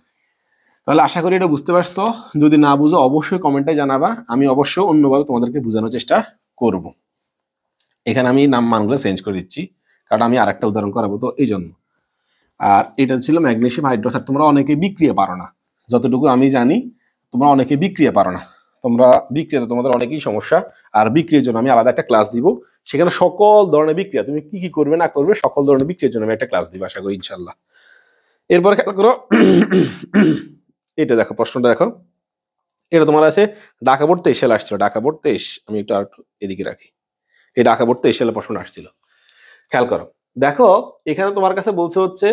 তাহলে আশা করি এটা বুঝতে পারছো, যদি না বুঝো অবশ্যই কমেন্টে জানাবা, আমি অবশ্যই অন্যভাবে তোমাদেরকে বোঝানোর চেষ্টা করব। এখানে আমি নাম মানগুলো চেঞ্জ করে দিচ্ছি কারণ আমি আরেকটা উদাহরণ করাবো তো এই জন্য। আর এটা ছিল ম্যাগনেসিয়াম হাইড্রোক্সাইড। তোমরা অনেকে বিক্রিয়া পারো না, যতটুকু আমি জানি তোমরা অনেকে বিক্রিয়া পারো না, তোমরা বিক্রিয়াতে তোমাদের অনেকই সমস্যা। আর বিক্রিয়ার জন্য আমি আলাদা একটা ক্লাস দিব, সেখানে সকল ধরনের বিক্রিয়া তুমি কি কি করবে না করবে সকল ধরনের বিক্রিয়ার জন্য আমি একটা ক্লাস দিব আশা করি ইনশাল্লাহ। এরপরে খেয়াল করো এটা দেখো, প্রশ্নটা দেখো, এটা তোমার আছে ঢাকা বোর্ড 23 সালে আসছিল, ঢাকা বোর্ড 23, আমি একটু আর এদিকে রাখি, এই ঢাকা বোর্ড 23 সালে প্রশ্ন আসছিল। খেয়াল করো, দেখো এখানে তোমার কাছে বলছে হচ্ছে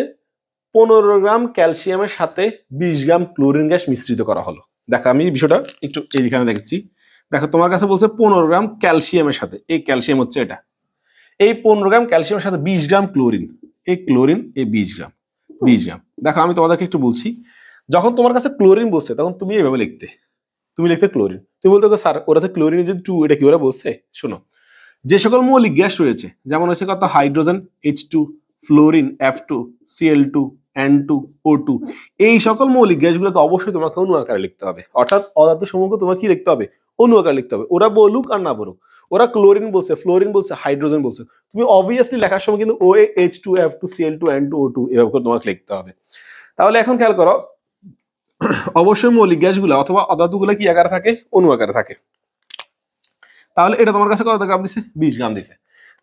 15 গ্রাম ক্যালসিয়ামের সাথে 20 গ্রাম ক্লোরিন গ্যাস মিশ্রিত করা হলো। দেখো আমি বিষয়টা একটু এইখানে দেখছি, দেখো তোমার কাছে বলছে 15 গ্রাম ক্যালসিয়ামের সাথে, এই ক্যালসিয়াম হচ্ছে এটা, এই 15 গ্রাম ক্যালসিয়ামের সাথে 20 গ্রাম ক্লোরিন, এই ক্লোরিন এই 20 গ্রাম 20 গ্রাম। দেখো আমি তোমাদেরকে একটু বলছি, যখন তোমার কাছে ক্লোরিন বলছে তখন তুমি এইভাবে লিখতে, তুমি লিখতে ক্লোরিন, তুমি বলতে স্যার ওরাতে ক্লোরিন যদি 2, এটা কি ওরা বলছে? শোনো, যে সকল মৌলিক গ্যাস রয়েছে যেমন হচ্ছে কত hydrogen H2, fluorine F2, Cl2, N2, O2, এই সকল মৌলিক গ্যাসগুলোকে অবশ্যই তোমাকে অণু আকারে লিখতে হবে। অর্থাৎ অধাতু সমূহকে তোমাকে কি লিখতে হবে? অণু আকারে লিখতে হবে। ওরা বলুক আর না বলুক, ওরা ক্লোরিন বলছে, ফ্লোরিন বলছে, হাইড্রোজেন বলছে, তুমি অবভিয়াসলি লেখার সময় কিন্তু OH2, F2, Cl2, N2, O2 এভাবে করে তোমাকে লিখতে হবে। তাহলে এখন খেয়াল করো, অবশ্যই মৌলিক গ্যাসগুলো অথবা অধাতুগুলো কি আকারে থাকে? অণু আকারে থাকে। তাহলে এটা তোমার কাছে কত গ্রাম দিছে? 20 গ্রাম দিছে।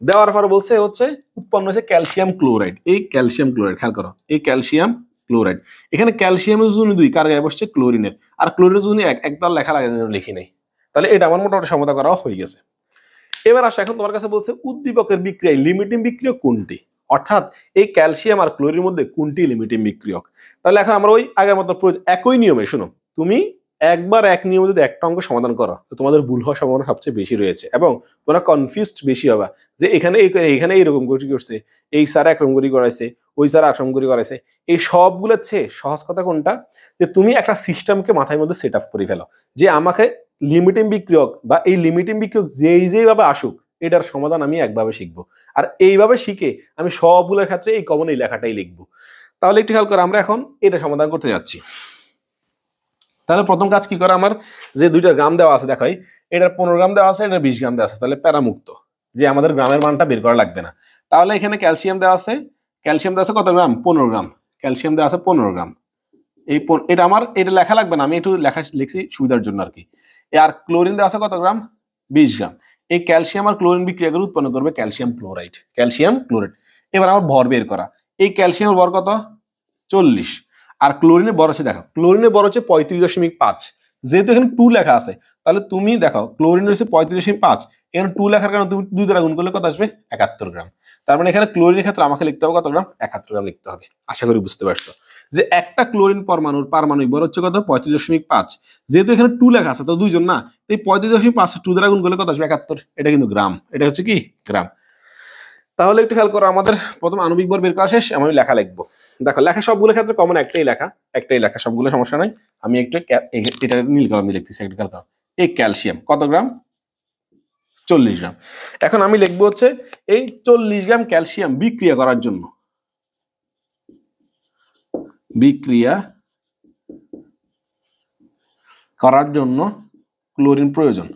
দেওয়ার পর বলছে হচ্ছে উৎপন্ন হয়েছে ক্যালসিয়াম ক্লোরাইড, এই ক্যালসিয়াম ক্লোরাইড খেয়াল করো, এই ক্যালসিয়াম ক্লোরাইড, এখানে ক্যালসিয়ামের জন্য 2, কার গায়ে বসছে? ক্লোরিনের, আর ক্লোরিনের জন্য 1, একবার লেখা লাগে লিখি নাই। তাহলে এটা আমার মোটামুটি সমতা করা হয়ে গেছে। এবার আসো, এখন তোমার কাছে বলছে উদ্দীপকের বিক্রিয়ায় লিমিটিং বিক্রিয়ক কোনটি, অর্থাৎ এই ক্যালসিয়াম আর ক্লোরিনের মধ্যে কোনটি লিমিটিং বিক্রিয়ক। তাহলে এখন আমরা ওই আগের মতো একই নিয়মে, শোনো তুমি একবার এক নিয়মে যদি একটা অঙ্ক সমাধান করো তো তোমাদের ভুল হওয়ার সম্ভাবনা সবচেয়ে বেশি রয়েছে এবং তোমরা কনফিউজড বেশি হবা যে এখানে এখানে এইরকম করে করছে, এই স্যার একরকম করে করাইছে, ওই স্যার একরকম করে করাইছে। এই সবগুলোর চেয়ে সহজ কথা কোনটা? যে তুমি একটা সিস্টেমকে মাথায় মধ্যে সেট আপ করে ফেলো যে আমাকে লিমিটিং বিক্রিয়ক বা এই লিমিটিং বিক্রিয়ক যেইভাবে আসুক এটার সমাধান আমি একভাবে শিখবো, আর এইভাবে শিখে আমি সবগুলোর ক্ষেত্রে এই কমন এই লেখাটাই লিখবো। তাহলে একটু খেয়াল করে আমরা এখন এটা সমাধান করতে যাচ্ছি। তাহলে প্রথম কাজ কি করে, আমার যে 2টা গ্রাম দেওয়া আছে দেখাই, এটার 15 গ্রাম দেওয়া আছে, এটার 20 গ্রাম দেওয়া আছে, তাহলে প্যারামুক্ত, যে আমাদের গ্রামের মানটা বের করা লাগবে না। তাহলে এখানে ক্যালসিয়াম দেওয়া আছে, ক্যালসিয়াম দেওয়া আছে কত গ্রাম? 15 গ্রাম, ক্যালসিয়াম দেওয়া আছে 15 গ্রাম। এই এটা আমার এটা লেখা লাগবে না, আমি একটু লিখছি সুবিধার জন্য আর কি। আর ক্লোরিন দেওয়া আছে কত গ্রাম? 20 গ্রাম। এই ক্যালসিয়াম আর ক্লোরিন বিক্রিয়া করে উৎপন্ন করবে ক্যালসিয়াম ক্লোরাইড, ক্যালসিয়াম ক্লোরাইড। এবার আমার ভর বের করা, এই ক্যালসিয়ামের ভর কত? 40, আর ক্লোরিনের ভর হচ্ছে, দেখো ক্লোরিনের ভর হচ্ছে 35.5, যেহেতু এখানে 2 লেখা আছে তাহলে তুমি দেখো ক্লোরিন হচ্ছে 35.5, এখানে 2 লেখার কারণে তুমি 2 দ্বারা গুণ করলে কত আসবে? 71 গ্রাম। তার মানে এখানে ক্লোরিনের ক্ষেত্রে আমাকে লিখতে হবে কত গ্রাম? 71 গ্রাম লিখতে হবে। আশা করি বুঝতে পারছো যে একটা ক্লোরিন পরমাণুর পারমাণবিক ভর হচ্ছে কত? 35.5, যেহেতু এখানে 2 লেখা আছে তো 2 জন না, এই 35.5 2 দ্বারা গুণ করলে কত আসবে? 71, এটা কিন্তু গ্রাম, এটা হচ্ছে কি গ্রাম। তাহলে একটু খেয়াল করো, আমাদের প্রথম আণবিক ভর বের করা শেষ, আমি লেখা লিখবো। দেখো লেখা সবগুলো ক্ষেত্রে কমন একটাই লেখা সবগুলো, সমস্যা নাই। আমি একটু এটা নীল কলম দিয়ে লিখতেছি, একটু খেয়াল করো। এই ক্যালসিয়াম কত গ্রাম? 40 গ্রাম। এখন আমি লিখবো হচ্ছে এই 40 গ্রাম ক্যালসিয়াম বিক্রিয়া করার জন্য ক্লোরিন প্রয়োজন,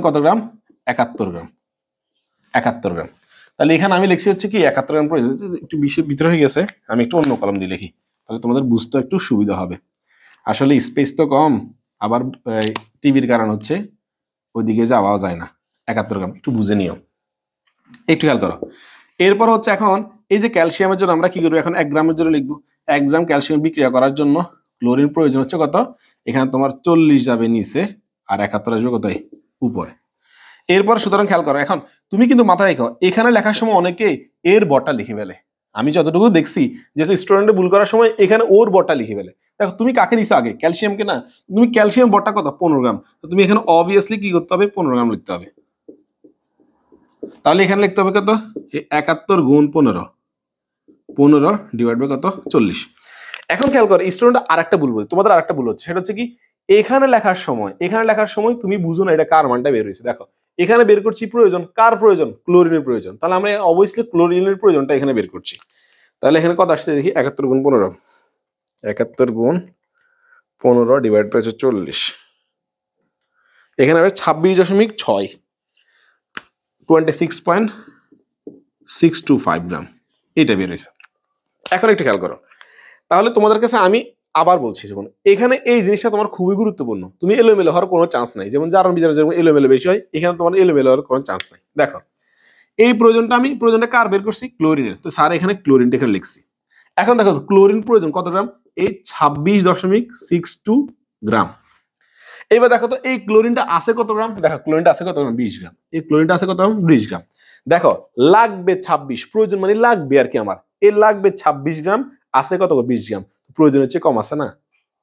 কত গ্রাম? 71 গ্রাম, 71 গ্রাম। তাহলে এখানে আমি লিখছি হচ্ছে কি 71 গ্রাম প্রয়োজন, একটু 20-এর ভিতরে হয়ে গেছে, আমি একটু অন্য কলম দিয়ে লিখি তাহলে তোমাদের বুঝতে একটু সুবিধা হবে। আসলে স্পেস তো কম, আবার টিভির কারণ হচ্ছে ওইদিকে যাওয়াও যায় না। 71 গ্রাম একটু বুঝে নিও, একটু খেয়াল করো। এরপর হচ্ছে এখন এই যে ক্যালসিয়ামের জন্য আমরা কি করবো, এখন 1 গ্রামের জন্য লিখবো। 1 গ্রাম ক্যালসিয়াম বিক্রিয়া করার জন্য ক্লোরিন প্রয়োজন হচ্ছে কত, এখানে তোমার 40 যাবে নিচে আর 71 আসবে কোথায়, উপরে। এরপর সুতরাং খেয়াল করো, এখন তুমি কিন্তু মাথায় রেখো এখানে লেখার সময় অনেকে এর বটা লিখে ফেলে। আমি যতটুকু দেখছি যে স্টুডেন্টে ভুল করার সময় এখানে ওর বটা লিখে ফেলে। দেখো তুমি কাকে নিছো আগে, ক্যালসিয়ামকে না। তুমি ক্যালসিয়াম বটা কত 15 গ্রাম, তো তুমি এখানে অবভিয়াসলি কি করতে হবে 15 গ্রাম লিখতে হবে। তাহলে এখানে লিখতে হবে কত, 71 গুণ 15, 15 ডিভাইড বাই কত 40। এখন খেয়াল করো স্টুডেন্ট আরেকটা ভুল বলছে, তোমাদের আরেকটা ভুল হচ্ছে, সেটা হচ্ছে কি এখানে লেখার সময় তুমি বুঝো না এটা কার মানটা বের হয়েছে। দেখো এখানে বের করছি প্রয়োজন, কার প্রয়োজন, ক্লোরিনের প্রয়োজন। তাহলে আমরা অবভিয়াসলি ক্লোরিনের প্রয়োজনটা এখানে বের করছি। তাহলে এখানে কত আসছে দেখি, 71 গুণ 15, 71 গুণ 15 ডিভাইড বাই 40, এখানে হবে 26.6, 26.625 গ্রাম, এটা বের হয়েছে। এখন একটু খেয়াল করো, তাহলে তোমাদের কাছে আমি আবার বলছি, যেমন এখানে এই জিনিসটা তোমার খুবই গুরুত্বপূর্ণ, তুমি এলোমেলো হওয়ার কোনো চান্স নাই। যেমন জারণ বিজারণ যেমন এলোমেলো বেশি হয়, এখানে তোমার এলোমেলো হওয়ার কোনো চান্স নাই। দেখো এই প্রয়োজনটা কার বের করছি, ক্লোরিনের। তো স্যার এখানে ক্লোরিনটা এখানে লিখছি। এখন দেখো ক্লোরিন প্রয়োজন কত গ্রাম, এই 26.62 গ্রাম। এবার দেখো তো এই ক্লোরিনটা আছে কত গ্রাম, দেখো ক্লোরিনটা আছে কত গ্রাম, 20 গ্রাম। এই ক্লোরিনটা আছে কত গ্রাম, 20 গ্রাম। দেখো লাগবে 26, প্রয়োজন মানে লাগবে আর কি আমার, এর লাগবে 26 গ্রাম, আছে কত 20 গ্রাম, প্রয়োজন হচ্ছে কম, আছে না,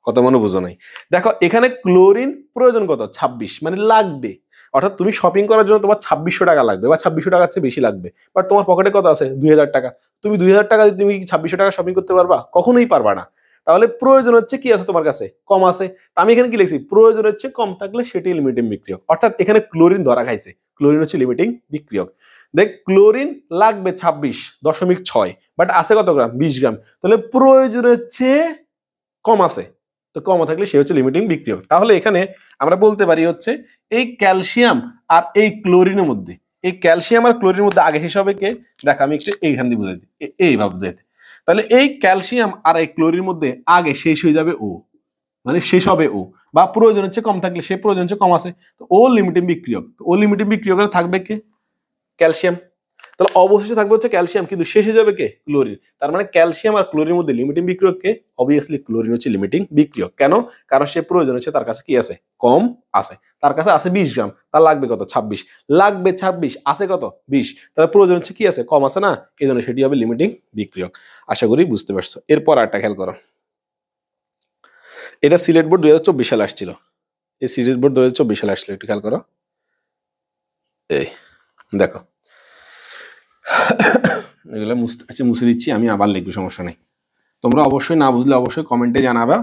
কত মনে বুঝো নাই। দেখো এখানে ক্লোরিন প্রয়োজন কত 26, মানে লাগবে, অর্থাৎ তুমি শপিং করার জন্য তোমার 2600 টাকা লাগবে বা 2600 টাকার চেয়ে বেশি লাগবে, বাট তোমার পকেটে কত আছে 2000 টাকা। তুমি 2000 টাকা দিয়ে তুমি কি 2600 টাকা শপিং করতে পারবা, কখনোই পারবা না। তাহলে প্রয়োজন হচ্ছে কি আছে তোমার কাছে, কম আছে। আমি এখানে কি লিখছি, প্রয়োজন হচ্ছে কম থাকলে সেটি লিমিটিং বিক্রিয়ক, অর্থাৎ এখানে ক্লোরিন ধরা খাইছে, ক্লোরিন হচ্ছে লিমিটিং বিক্রিয়ক। দেখ ক্লোরিন লাগবে 26.6, বাট আছে কত গ্রাম, 20 গ্রাম। তাহলে প্রয়োজন হচ্ছে কম আছে, তো কম থাকলে সে হচ্ছে লিমিটিং বিক্রিয়ক। তাহলে এখানে আমরা বলতে পারি হচ্ছে এই ক্যালসিয়াম আর এই ক্লোরিনের মধ্যে, এই ক্যালসিয়াম আর ক্লোরিনের মধ্যে আগে হিসাবে কে, দেখ আমি একটু এইখান দিয়ে বুঝাই দিই, এইভাবে বুঝাই দিই। তাহলে এই ক্যালসিয়াম আর এই ক্লোরিনের মধ্যে আগে শেষ হয়ে যাবে ও, মানে শেষ হবে ও, বা প্রয়োজন হচ্ছে কম থাকলে সে প্রয়োজন হচ্ছে কম আছে, তো ও লিমিটিং বিক্রিয়ক। তো ও লিমিটিং বিক্রিয়কের থাকবে কে, ক্যালসিয়াম। তাহলে অবশেষে থাকবে হচ্ছে ক্যালসিয়াম, কিন্তু শেষে যাবে কে, ক্লোরিন। তার মানে ক্যালসিয়াম আর ক্লোরিনের মধ্যে লিমিটিং বিক্রিয়ক কে, অবভিয়াসলি ক্লোরিন হচ্ছে লিমিটিং বিক্রিয়ক। কেন, কারণ সে প্রয়োজন হচ্ছে তার কাছে কি আছে, কম আছে। তার কাছে আছে 20 গ্রাম, তার লাগবে কত 26, লাগবে 26, আছে কত 20, তার প্রয়োজন হচ্ছে কি আছে, কম আছে না, এই জন্য সেটি হবে লিমিটিং বিক্রিয়ক। আশা করি বুঝতে পারছো। এরপর আরেকটা খেয়াল করো, এটা সিলেট বোর্ড 2024 সালে আসছিল, এই সিলেট বোর্ড 2024 সালে আসছিল, একটু খেয়াল করো। এই দেখো এগুলো মুছে দিচ্ছি, আমি আবার লিখবো, সমস্যা নেই। তোমরা অবশ্যই না বুঝলে অবশ্যই কমেন্টে জানাবা।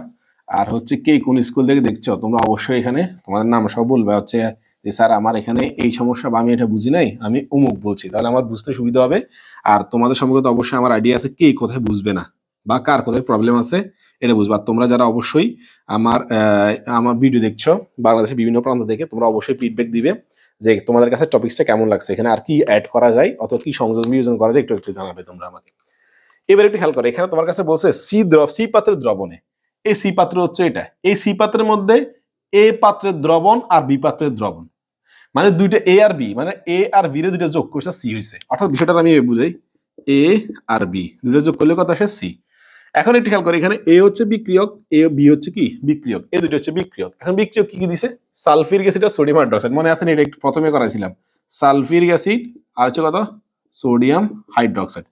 আর হচ্ছে কে কোন স্কুল থেকে দেখছো তোমরা অবশ্যই এখানে তোমাদের নাম সব বলবে, হচ্ছে যে স্যার আমার এখানে এই সমস্যা বা আমি এটা বুঝি নাই, আমি অমুক বলছি, তাহলে আমার বুঝতে সুবিধা হবে। আর তোমাদের সম্পর্কে অবশ্যই আমার আইডিয়া আছে কে কোথায় বুঝবে না বা কার কোথায় প্রবলেম আছে এটা বুঝবা। তোমরা যারা অবশ্যই আমার ভিডিও দেখছো বাংলাদেশের বিভিন্ন প্রান্ত থেকে, তোমরা অবশ্যই ফিডব্যাক দিবে যে তোমাদের কাছে টপিকসটা কেমন লাগছে, এখানে আর কি অ্যাড করা যায় অথবা কি সংযোজন বিয়োজন করা যায়, একটু একটু জানাবে তোমরা আমাকে। এবার একটু খেয়াল করো, এখানে তোমার কাছে বলছে সি পাত্রের দ্রবণে, এই সি পাত্র হচ্ছে এটা, এই সি পাত্রের মধ্যে এ পাত্রের দ্রবণ আর বি পাত্রের দ্রবণ, মানে দুইটা এ আর বি, মানে এ আর বি রে দুইটা যোগ করছে সি হয়েছে, অর্থাৎ বিষয়টা আমি বুঝাই, এ আর বি দুইটা যোগ করলে কত আসে সি। এখন একটু খেয়াল করো, এখানে এ হচ্ছে বিক্রিয়ক, এ বি হচ্ছে কি বিক্রিয়ক, এই দুটো হচ্ছে বিক্রিয়ক। এখন বিক্রিয়ক কি কি দিছে, সালফিউরিক অ্যাসিড আর সোডিয়াম হাইড্রোক্সাইড, মনে আছে না, এটা একটু প্রথমে করাইছিলাম, সালফিউরিক অ্যাসিড আর হচ্ছে কত সোডিয়াম হাইড্রোক্সাইড।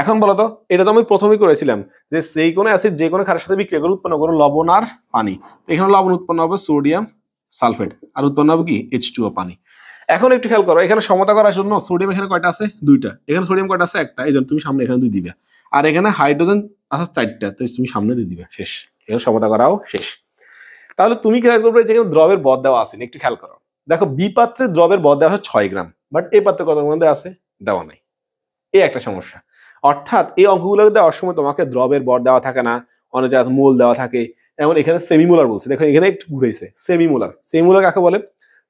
এখন বলতো এটা তো আমি প্রথমেই করেছিলাম যে সেই কোনো অ্যাসিড যে কোনো ক্ষারের সাথে বিক্রিয়া করে উৎপন্ন করো লবণ আর পানি, তো এখানে লবণ উৎপন্ন হবে সোডিয়াম সালফেট আর উৎপন্ন হবে কি H2O পানি। এখন একটু খেয়াল করো, এখানে সমতা করার জন্য সোডিয়াম এখানে কয়টা আছে, দুইটা, এখানে সোডিয়াম কয়টা আছে, একটা, এই জন্য তুমি সামনে এখানে 2 দিবে, আর এখানে হাইড্রোজেন আছে 4টা, তো তুমি সামনে 2 দিবে, শেষ, এখানে সমতা করাও শেষ। তাহলে তুমি খেয়াল করবে যেখানে দ্রবের বদ দেওয়া আছে, একটু খেয়াল করো, দেখো বি পাত্রে দ্রবের বদ দেওয়া আছে 6 গ্রাম, বাট এই পাত্রে কত গ্রাম দেওয়া আছে, দেওয়া নাই, এই একটা সমস্যা। অর্থাৎ এই অঙ্কগুলো দেওয়ার সময় তোমাকে দ্রবের বর দেওয়া থাকে না, অনেক জায়গায় মোল দেওয়া থাকে, যেমন এখানে সেমিমোলার বলছে, দেখো এখানে একটু ঘুরেছে, সেমিমোলার কাকে বলে,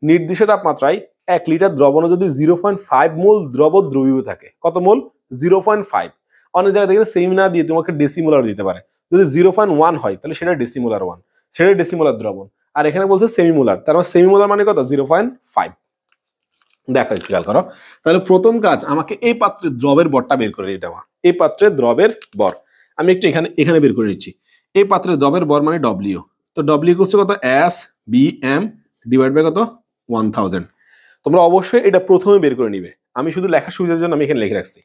নির্দিষ্ট তাপমাত্রায় 1 লিটার দ্রবণে যদি 0.5 মোল দ্রবীভূত থাকে, কত মোল 0.5, অনেক জায়গায় দেখে সেমি না দিয়ে তোমাকে ডেসিমোলার দিতে পারে, যদি 0.1 হয় তাহলে সেটা ডেসিমোলার 1, সেটা ডেসিমোলার দ্রবণ। আর এখানে বলছে সেমিমোলার, তার মানে সেমিমোলার মানে কত 0.5। দেখো একটু খেয়াল করো, তাহলে প্রথম কাজ আমাকে এই পাত্রের দ্রবের বরটা বের করে নিতে হবে। এই পাত্রের দ্রবের বর আমি একটু এখানে বের করে নিচ্ছি। এই পাত্রের দ্রবের বর মানে ডব্লিউ, তো ডব্লিউ হচ্ছে কত S B M divide by কত 1000। তোমরা অবশ্যই এটা প্রথমে বের করে নিবে, আমি শুধু লেখার সুবিধার জন্য আমি এখানে লিখে রাখছি।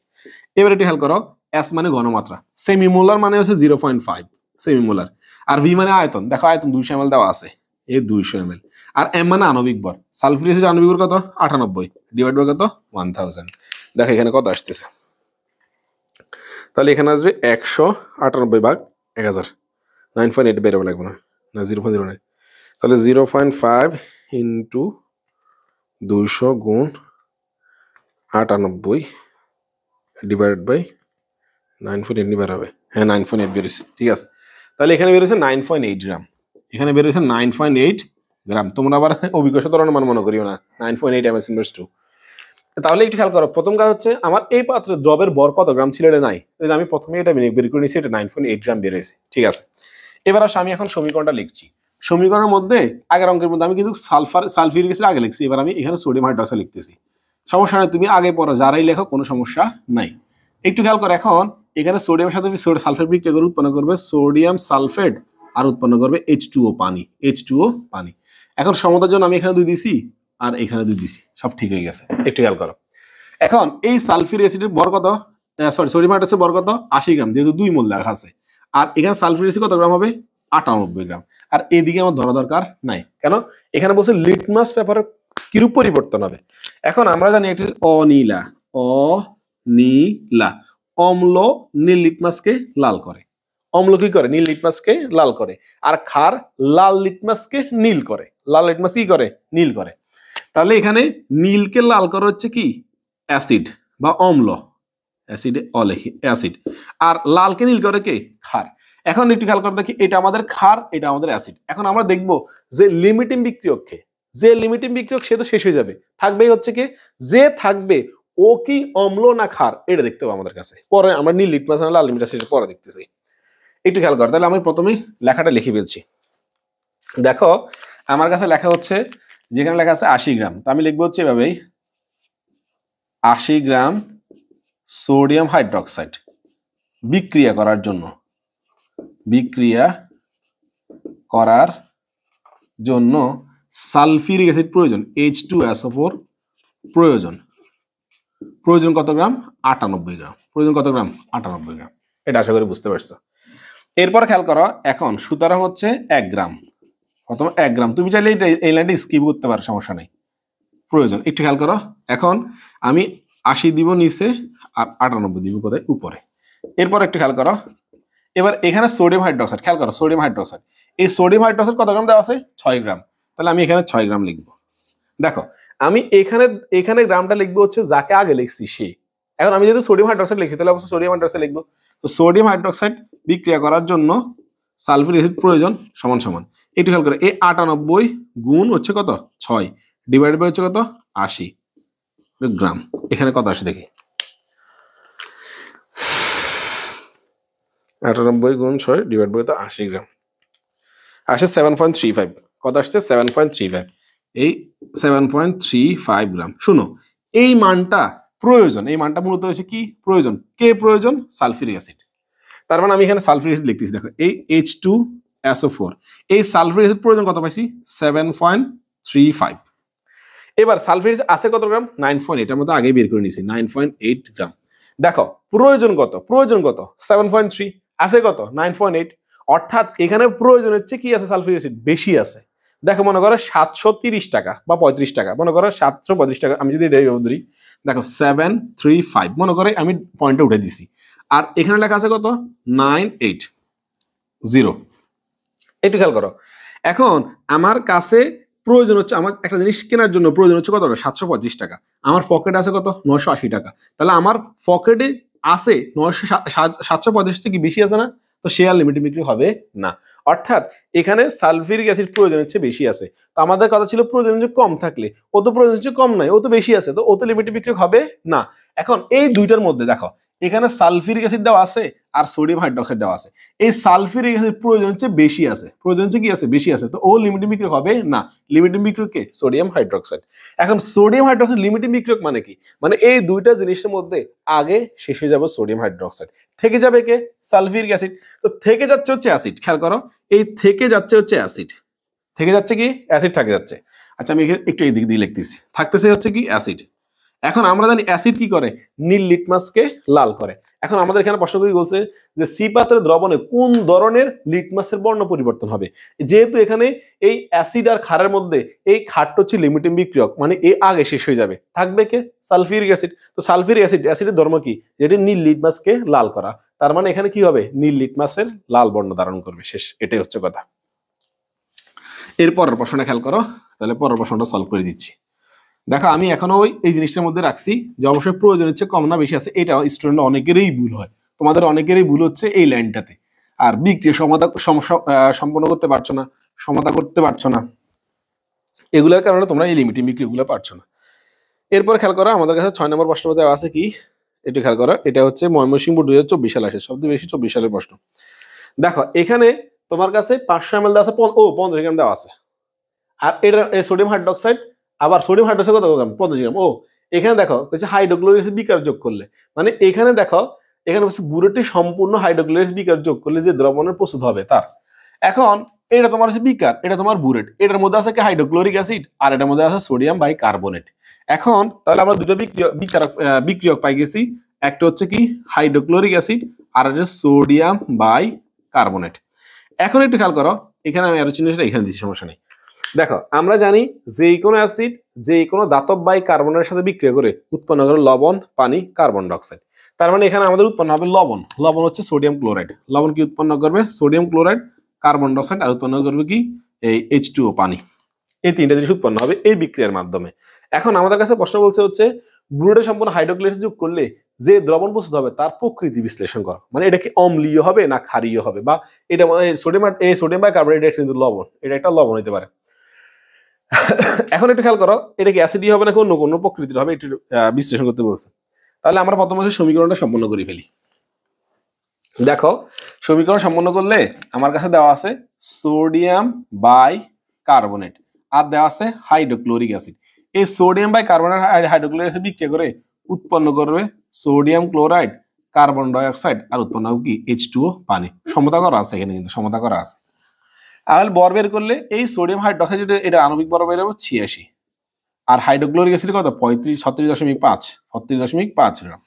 এবার একটু খেয়াল করো, এস মানে ঘনমাত্রা, সেমিমোলার মানে হচ্ছে 0.5 সেমিমোলার, আর ভি মানে আয়তন। দেখো আয়তন 200 ml দেওয়া আছে, এই 200 ml। আর এম মানে আণবিক ভর, সালফিউরিক অ্যাসিড আণবিক ভর কত 98 ডিভাইড বাই কত 1000। দেখো এখানে কত আসতেছে, তাহলে এখানে আসবে 198 ভাগ 1000, 9.8 বেরোবে লাগবে না, 0.09, তাহলে 0.5 ইন্টু 200 গুণ 98 ডিভাইড বাই 9.8 বেরোবে, হ্যাঁ 9.8 বেরোছে, ঠিক আছে। তাহলে এখানে বেরোছে 9.8 গ্রাম, এখানে বেরোছে 9.8 গ্রাম। তোমরা আবার অভিজ্ঞতা ধরনের মান মনে করিও না, 9.8 MS/2। তাহলে একটু খেয়াল করো, প্রথম কাজ হচ্ছে আমার এই পাত্রের দ্রবের ভর কত গ্রাম ছিল এটা নাই, আমি প্রথমে এটা বের করে নিয়েছি, এটা 9.8 গ্রাম বেরোয়েছে, ঠিক আছে। এবার আসলে আমি এখন সমীকরণটা লিখছি। সমীকরণের মধ্যে আগের অঙ্কের মধ্যে আমি কিন্তু সালফিউরিক অ্যাসিড আগে লিখছি, এবার আমি এখানে সোডিয়াম হাইড্রোক্সাইড লিখতেছি। সমস্যা নাই, তুমি আগে পড়ো, যারাই লেখো কোনো সমস্যা নাই। একটু খেয়াল করো, এখন এখানে সোডিয়ামের সাথে সালফেট বিক্রিয়া করে উৎপন্ন করবে সোডিয়াম সালফেট, আর উৎপন্ন করবে H2O পানি, H2O পানি। এখন সমতার জন্য আমি এখানে 2 দিছি আর এখানে 2 দিছি, সব ঠিক হয়ে গেছে। একটু খেয়াল করো, এখন এই সালফিউরিক অ্যাসিডের ভর কত, সোডিয়াম হাইড্রোক্সাইডের ভর কত 80 গ্রাম, যেহেতু 2 মোল লেখা আছে। আর এখানে সালফিউরিক অ্যাসিড কত গ্রাম হবে 98 গ্রাম। আর এদিকে আমার ধরা দরকার নাই, কেন এখানে বলছে লিটমাস পেপারের কিরূপ পরিবর্তন হবে। এখন আমরা জানি একটি অনীলা, অনীলা অম্ল নীল লিটমাসকে লাল করে, অম্ল কি করে নীল লিটমাসকে লাল করে, আর ক্ষার লাল লিটমাসকে নীল করে, লাল লিটমাস কি করে নীল করে। তাহলে এখানে নীলকে লাল করা হচ্ছে কি অ্যাসিড বা অম্ল, অ্যাসিড অলেখি অ্যাসিড, আর লালকে নীল করে কে ক্ষার। এখন একটু খেয়াল করে দেখি, এটা আমাদের ক্ষার, এটা আমাদের অ্যাসিড। এখন আমরা দেখব যে লিমিটিং বিক্রিয়ককে, যে লিমিটিং বিক্রিয়ক সে তো শেষ হয়ে যাবে, থাকবেই হচ্ছে কি যে থাকবে ও কি অম্ল না ক্ষার, এটা দেখতে হবে আমাদের কাছে। পরে আমরা নীল লিটমাস লাল লিটমাস শেষে পরে দেখতেছি। একটু খেয়াল কর, তাহলে আমি প্রথমেই লেখাটা লিখে ফেলছি। দেখো আমার কাছে লেখা হচ্ছে, যেখানে লেখা আছে 80 গ্রাম, তো আমি লিখবো হচ্ছে এভাবেই 80 গ্রাম সোডিয়াম হাইড্রোক্সাইড বিক্রিয়া করার জন্য, বিক্রিয়া করার জন্য সালফিউরিক অ্যাসিড প্রয়োজন, H2SO4 প্রয়োজন, প্রয়োজন কত গ্রাম 98 গ্রাম, প্রয়োজন কত গ্রাম 98 গ্রাম। এটা আশা করি বুঝতে পারছো। এরপর খেয়াল করো, এখন সুতরাং হচ্ছে 1 গ্রাম, প্রথম 1 গ্রাম, তুমি চাইলে এই লাইনটা স্কিপ করতে পারো, সমস্যা নেই। প্রয়োজন একটু খেয়াল করো, এখন আমি 80 দিব নিচে আর 98 দিব কোথায় উপরে। এরপর একটু খেয়াল করো, এবার এখানে সোডিয়াম হাইড্রোক্সাইড, খেয়াল করো সোডিয়াম হাইড্রোক্সাইড, এই সোডিয়াম হাইড্রোক্সাইড কত গ্রাম দেওয়া আছে 6 গ্রাম, তাহলে আমি এখানে 6 গ্রাম লিখবো। দেখো আমি এখানে গ্রামটা লিখবো হচ্ছে যাকে আগে লিখছি সে। এখন আমি যেহেতু সোডিয়াম হাইড্রোক্সাইড লিখছি, তাহলে অবশ্যই সোডিয়াম হাইড্রোক্সাইড লিখবো। তো সোডিয়াম হাইড্রোক্সাইড বিক্রিয়া করার জন্য সালফিউরিক অ্যাসিড প্রয়োজন সমান সমান, একটু খেয়াল করে এই 98 গুণ হচ্ছে কত 6 ডিভাইড বাই হচ্ছে কত 80 গ্রাম, এখানে কত আসে দেখি, 98 গুণ 6 ডিভাইড বাই 80 গ্রাম, আসে 7.35, কত আসছে 7.35, এই 7.35 গ্রাম। শুনো এই মানটা প্রয়োজন, এই মানটা মূলত হচ্ছে কি প্রয়োজন, কে প্রয়োজন সালফিউরিক অ্যাসিড। তার মানে আমি এখানে সালফিউরিক অ্যাসিড লিখতেছি, দেখো এই H2SO4, এই সালফিউরিক অ্যাসিড প্রয়োজন কত পাইছি 7.35। এবার সালফিউরিক আছে কত গ্রাম 9.8, এর মধ্যে আগেই বের করে নিয়েছি 9.8 গ্রাম। দেখো প্রয়োজন কত, প্রয়োজন কত 7.3, আছে কত 9.8, অর্থাৎ এখানে প্রয়োজন হচ্ছে কি আছে সালফিউরিক অ্যাসিড বেশি আছে। দেখো মনে করো 730 টাকা বা 35 টাকা, মনে করো 735 টাকা, আমি যদি এটা ধরি, দেখো 735 মনে করে আমি পয়েন্টটা উঠে দিছি, আর এখানে লেখা আছে কত 980। একটু খেয়াল করো, এখন আমার কাছে প্রয়োজন হচ্ছে, আমার একটা জিনিস কেনার জন্য প্রয়োজন হচ্ছে কত 735 টাকা, আমার পকেটে আছে কত 980 টাকা, তাহলে আমার পকেটে আছে 735 থেকে বেশি আছে না, তো সে আর লিমিটিং বিক্রি হবে না। অর্থাৎ এখানে সালফিউরিক অ্যাসিড প্রয়োজন হচ্ছে বেশি আছে, তো আমাদের কথা ছিল প্রয়োজন হচ্ছে কম থাকলে, ও তো প্রয়োজন হচ্ছে কম নাই, ও তো বেশি আছে, তো ও তো লিমিটিং বিক্রি হবে না। এখন এই দুইটার মধ্যে দেখো এখানে সালফিউরিক অ্যাসিড দেওয়া আছে আর সোডিয়াম হাইড্রোক্সাইড দেওয়া আছে। এই সালফিউরিক অ্যাসিড প্রয়োজন হচ্ছে বেশি আছে, প্রয়োজন হচ্ছে কি আছে বেশি আছে, তো ও লিমিটিং বিক্রিয়ক হবে না। লিমিটিং বিক্রিয়ক কে? Sodium hydroxide. এখন সোডিয়াম হাইড্রোক্সাইড লিমিটিং বিক্রিয়ক মানে কি? মানে এই দুইটা জিনিসের মধ্যে আগে শেষ হয়ে যাবে সোডিয়াম হাইড্রোক্সাইড, থেকে যাবে কে? Sulphuric acid. তো থেকে যাচ্ছে হচ্ছে অ্যাসিড, খেয়াল করো এই থেকে যাচ্ছে হচ্ছে অ্যাসিড, থেকে যাচ্ছে কি অ্যাসিড থাকে যাচ্ছে। আচ্ছা আমি একটু এই দিক দিয়ে লিখতেছি, থাকতেছে হচ্ছে কি অ্যাসিড। এখন আমরা জানি অ্যাসিড কি করে? নীল লিটমাসকে লাল করে। এখন আমাদের এখানে প্রশ্ন কি বলছে যে সি পাত্রের দ্রবণে কোন ধরনের লিটমাসের বর্ণ পরিবর্তন হবে? যেহেতু এখানে এই অ্যাসিড আর ক্ষারের মধ্যে এই ক্ষারটা হচ্ছে লিমিটিং বিক্রিয়ক, মানে এ আগে শেষ হয়ে যাবে, থাকবে কে? Sulphuric acid. তো সালফিউরিক অ্যাসিড, অ্যাসিডের ধর্ম কি? যেটি নীল লিটমাসকে লাল করা, তার মানে এখানে কি হবে? নীল লিটমাসের লাল বর্ণ ধারণ করবে, শেষ, এটাই হচ্ছে কথা। এর পরের প্রশ্নটা খেয়াল করো, তাহলে পরের প্রশ্নটা সলভ করে দিচ্ছি। দেখো আমি এখনো এই জিনিসটার মধ্যে রাখছি যে অবশ্যই প্রয়োজন হচ্ছে কম না বেশি আছে, এটা স্টুডেন্ট অনেকেরই ভুল হয়, তোমাদের অনেকেরই ভুল হচ্ছে এই লাইনটাতে। আর বিক্রিয়া সমস্যা সম্পন্ন করতে পারছো না, সমাধা করতে পারছো না, এগুলোর কারণে তোমরা এই লিমিটিং বিক্রিয়াগুলো পারছো না। এরপর খেয়াল করো আমাদের কাছে 6 নম্বর প্রশ্ন দেওয়া আছে কি, একটু খেয়াল করো, এটা হচ্ছে ময়মনসিংহ বোর্ড 2024 সালে আসে, সবচেয়ে বেশি 24 সালের প্রশ্ন। দেখো এখানে তোমার কাছে 500 ml দেওয়া আছে, 50 গ্রাম দেওয়া আছে, আর এটা সোডিয়াম হাইড্রোক্সাইড, আবার সোডিয়াম হাইড্রোক্সাইড কত গ্রাম? 50 গ্রাম। ও এখানে দেখো হাইড্রোক্লোরিক অ্যাসিড বিকার যোগ করলে, মানে এখানে দেখো এখানে বুড়োটি সম্পূর্ণ হাইড্রোক্লোরিক অ্যাসিড বিকার যোগ করলে যে দ্রবণের প্রস্তুত হবে তার। এখন এটা তোমার হচ্ছে বিকার, এটা তোমার বুরেট, এটার মধ্যে আছে কি হাইড্রোক্লোরিক অ্যাসিড আর এটার মধ্যে আছে সোডিয়াম বাইকার্বনেট। এখন তাহলে আমরা দুটো বিক্রিয়ক পাই গেছি, একটা হচ্ছে কি হাইড্রোক্লোরিক অ্যাসিড আর একটা সোডিয়াম বাইকার্বনেট। এখন একটু খেয়াল করো, এখানে আমি আরো চিহ্নটা এখানে দিচ্ছি, সমস্যা নেই। দেখো আমরা জানি যে কোনো অ্যাসিড যে কোনো ধাতব বাইকার্বনের সাথে বিক্রিয়া করে উৎপন্ন করে লবণ, পানি, কার্বন ডাইঅক্সাইড। তার মানে এখানে আমাদের উৎপন্ন হবে লবণ, লবণ হচ্ছে সোডিয়াম ক্লোরাইড, লবণ কি উৎপন্ন করবে? সোডিয়াম ক্লোরাইড, কার্বন ডাইঅক্সাইড, আর উৎপন্ন করবে কি এই H2O পানি। এই তিনটা জিনিস উৎপন্ন হবে এই বিক্রিয়ার মাধ্যমে। এখন আমাদের কাছে প্রশ্ন বলছে হচ্ছে ব্রুডে সম্পূর্ণ হাইড্রোক্লোরিক যোগ করলে যে দ্রবণ প্রস্তুত হবে তার প্রকৃতি বিশ্লেষণ করো, মানে এটা কি অম্লীয় হবে না ক্ষারীয় হবে, বা এটা সোডিয়াম বাইকার্বনেট এটা কিন্তু লবণ, এটা একটা লবণ হতে পারে। এখন একটু খেয়াল করো এটা কি অ্যাসিডই হবে নাকি অন্য কোনো প্রকৃতির হবে, একটু বিশ্লেষণ করতে বলছে। তাহলে আমরা প্রথমে সমীকরণটা সম্পন্ন করে ফেলি। দেখো সমীকরণ সম্পন্ন করলে আমার কাছে দেওয়া আছে সোডিয়াম বাইকার্বনেট আর দেওয়া আছে হাইড্রোক্লোরিক অ্যাসিড। এই সোডিয়াম বাইকার্বনেট হাইড্রোক্লোরিক অ্যাসিড বিক্রিয়া করে উৎপন্ন করবে সোডিয়াম ক্লোরাইড, কার্বন ডাইঅক্সাইড, আর উৎপন্ন হবে কি H2O পানি। সমতা করা আছে এখানে, কিন্তু সমতা করা আছে। আর বর বের করলে এই সোডিয়াম হাইড্রোক্সাইড এটা আণবিক বর বের হবে 86, আর হাইড্রোক্লোরিক অ্যাসিড কত? 36.5 গ্রাম।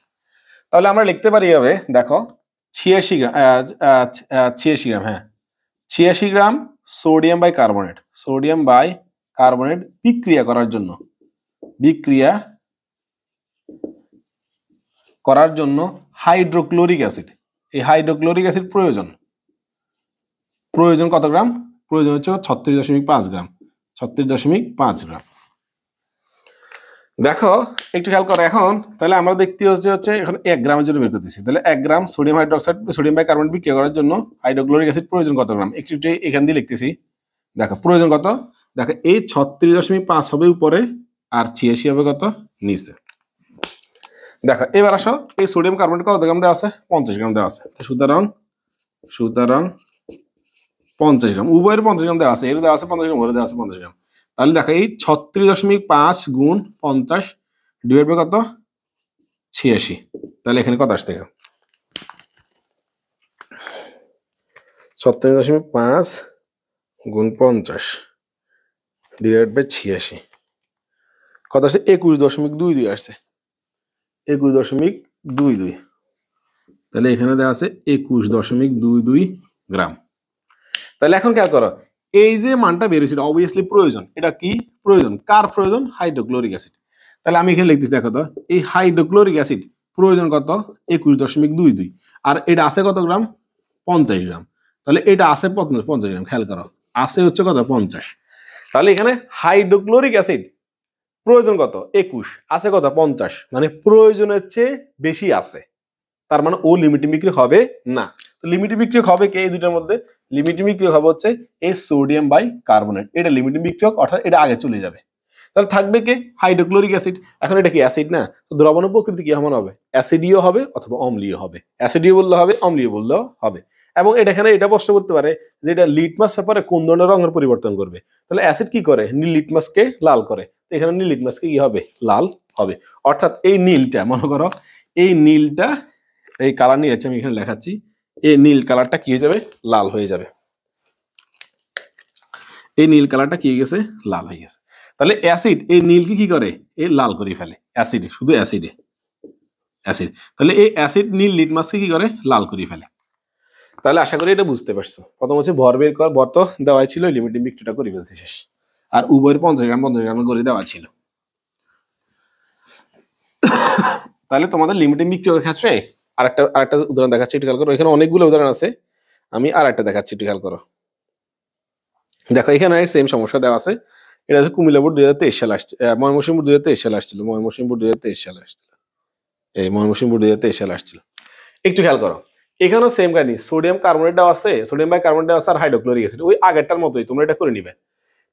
তাহলে আমরা লিখতে পারি হবে, দেখো 86 গ্রাম, 86 গ্রাম, হ্যাঁ 86 gram sodium bicarbonate, sodium bicarbonate বিক্রিয়া করার জন্য হাইড্রোক্লোরিক অ্যাসিড, এই হাইড্রোক্লোরিক অ্যাসিড প্রয়োজন কত গ্রাম? প্রয়োজন হচ্ছে 36.5 গ্রাম, 36.5 গ্রাম। দেখো একটু খেয়াল করো, এখন তাহলে আমরা দেখতে হচ্ছে এখন 1 গ্রামের জন্য বের করতেছি, তাহলে 1 gram sodium hydroxide sodium bicarbonate বিক্রিয়া করার জন্য হাইড্রোক্লোরিক অ্যাসিড প্রয়োজন কত গ্রাম? একটু এখান দিয়ে লিখতেছি। দেখো প্রয়োজন কত, দেখো এই 36.5 হবে উপরে আর 86 হবে কত নিচে। দেখো এবার আসো এই সোডিয়াম কার্বনেট কত গ্রাম দেওয়া আছে? 50 গ্রাম দেওয়া আছে, সুতরাং 50 গ্রাম, উভয়ের 50 গ্রাম দেওয়া আছে, এর দেওয়া আছে 50 গ্রাম, ওর দেওয়া আছে 50 গ্রাম। তাহলে দেখো এই 36.5 গুণ 50 ডিভাইড বাই কত? 86। তাহলে এখানে কত আসছে? 36.5 গুণ 50 ডিভাইড বাই 86 কত আসছে? 21.22 আসছে, 21.22। তাহলে এখানে দেওয়া আছে 21.22 গ্রাম। তাহলে এখন খেয়াল করো এই যে মানটা বেরিয়েছিল অবভিয়াসলি প্রয়োজন, এটা কি প্রয়োজন? কার প্রয়োজন? Hydrochloric acid. তাহলে আমি এখানে লিখতেছি, দেখো তো এই হাইড্রোক্লোরিক অ্যাসিড প্রয়োজন কত? 21.22, আর এটা আছে কত গ্রাম? 50 গ্রাম। তাহলে এটা আছে 50 গ্রাম, খেয়াল করো আছে হচ্ছে কত? 50। তাহলে এখানে হাইড্রোক্লোরিক অ্যাসিড প্রয়োজন কত? 21, আছে কত? 50, মানে প্রয়োজনের চেয়ে বেশি আছে, তার মানে ও লিমিটিং বিক্রিয়ক হবে না। তো লিমিটিং বিক্রিয়ক হবে কে এই দুটোর মধ্যে? লিমিটিং বিক্রিয়ক হবে হচ্ছে এই সোডিয়াম বাইকার্বনেট, এটা লিমিটিং বিক্রিয়ক, অর্থাৎ এটা আগে চলে যাবে। তাহলে থাকবে কে হাইড্রোক্লোরিক অ্যাসিড। এখন এটা কি অ্যাসিড না, তো দ্রবণের প্রকৃতি কি এমন হবে, অ্যাসিডীয় হবে অথবা অম্লীয় হবে। অ্যাসিডীয় বললে হবে, অম্লীয় বললেও হবে। এবং এটা এখানে এটা প্রশ্ন করতে পারে যে এটা লিটমাস পেপারে কোন ধরনের রঙের পরিবর্তন করবে। তাহলে অ্যাসিড কি করে, নীল লিটমাসকে লাল করে, তো এখানে নীল লিটমাসকে কি হবে, লাল হবে। অর্থাৎ এই নীলটা মনে করো, এই নীলটা, এই কালার নিয়ে যাচ্ছে আমি এখানে লেখাচ্ছি, এই নীল কালারটা কি হয়ে যাবে, লাল হয়ে যাবে। এই নীল কালারটা কি হয়ে গেছে, লাল হয়ে গেছে। তাহলে অ্যাসিড এই নীলকে কি করে, এই লাল করে ফেলে। অ্যাসিড শুধু অ্যাসিডে, অ্যাসিড। তাহলে এই অ্যাসিড নীল লিটমাসকে কি করে, লাল করে ফেলে। তাহলে আশা করি এটা বুঝতে পারছো। প্রথম হচ্ছে ভর বের কর, ভর তো দেওয়াই ছিল, লিমিটিং বিক্রিয়াটা করে ফেলছে শেষ। আর উভয়ের 50 গ্রাম 50 গ্রাম করে দেওয়া ছিল। তাহলে তোমাদের লিমিটিং বিক্রিয়ার ক্ষেত্রে আরেকটা উদাহরণ দেখাচ্ছি, একটু খেয়াল করো। এখানে অনেকগুলো উদাহরণ আছে, আমি আরেকটা দেখাচ্ছি, একটু খেয়াল করো। দেখো এখানে সেম সমস্যা দেওয়া আছে। এটা হচ্ছে কুমিল্লা বোর্ড 2023 সালে আসছে, ময়মনসিংহ বোর্ড 2023 সালে আসছিল, ময়মনসিংহ বোর্ড 2023 সালে আসছিল, এই ময়মনসিংহ বোর্ড 2023 সালে আসছিল। একটু খেয়াল করো, এখানেও সেম কাহিনী, সোডিয়াম কার্বনেট দেওয়া আছে, সোডিয়াম বাইকার্বনেট দেওয়া আছে, আর হাইড্রোক্লোরিক অ্যাসিড, ওই আগেরটার মতোই তোমরা এটা করে নিবে।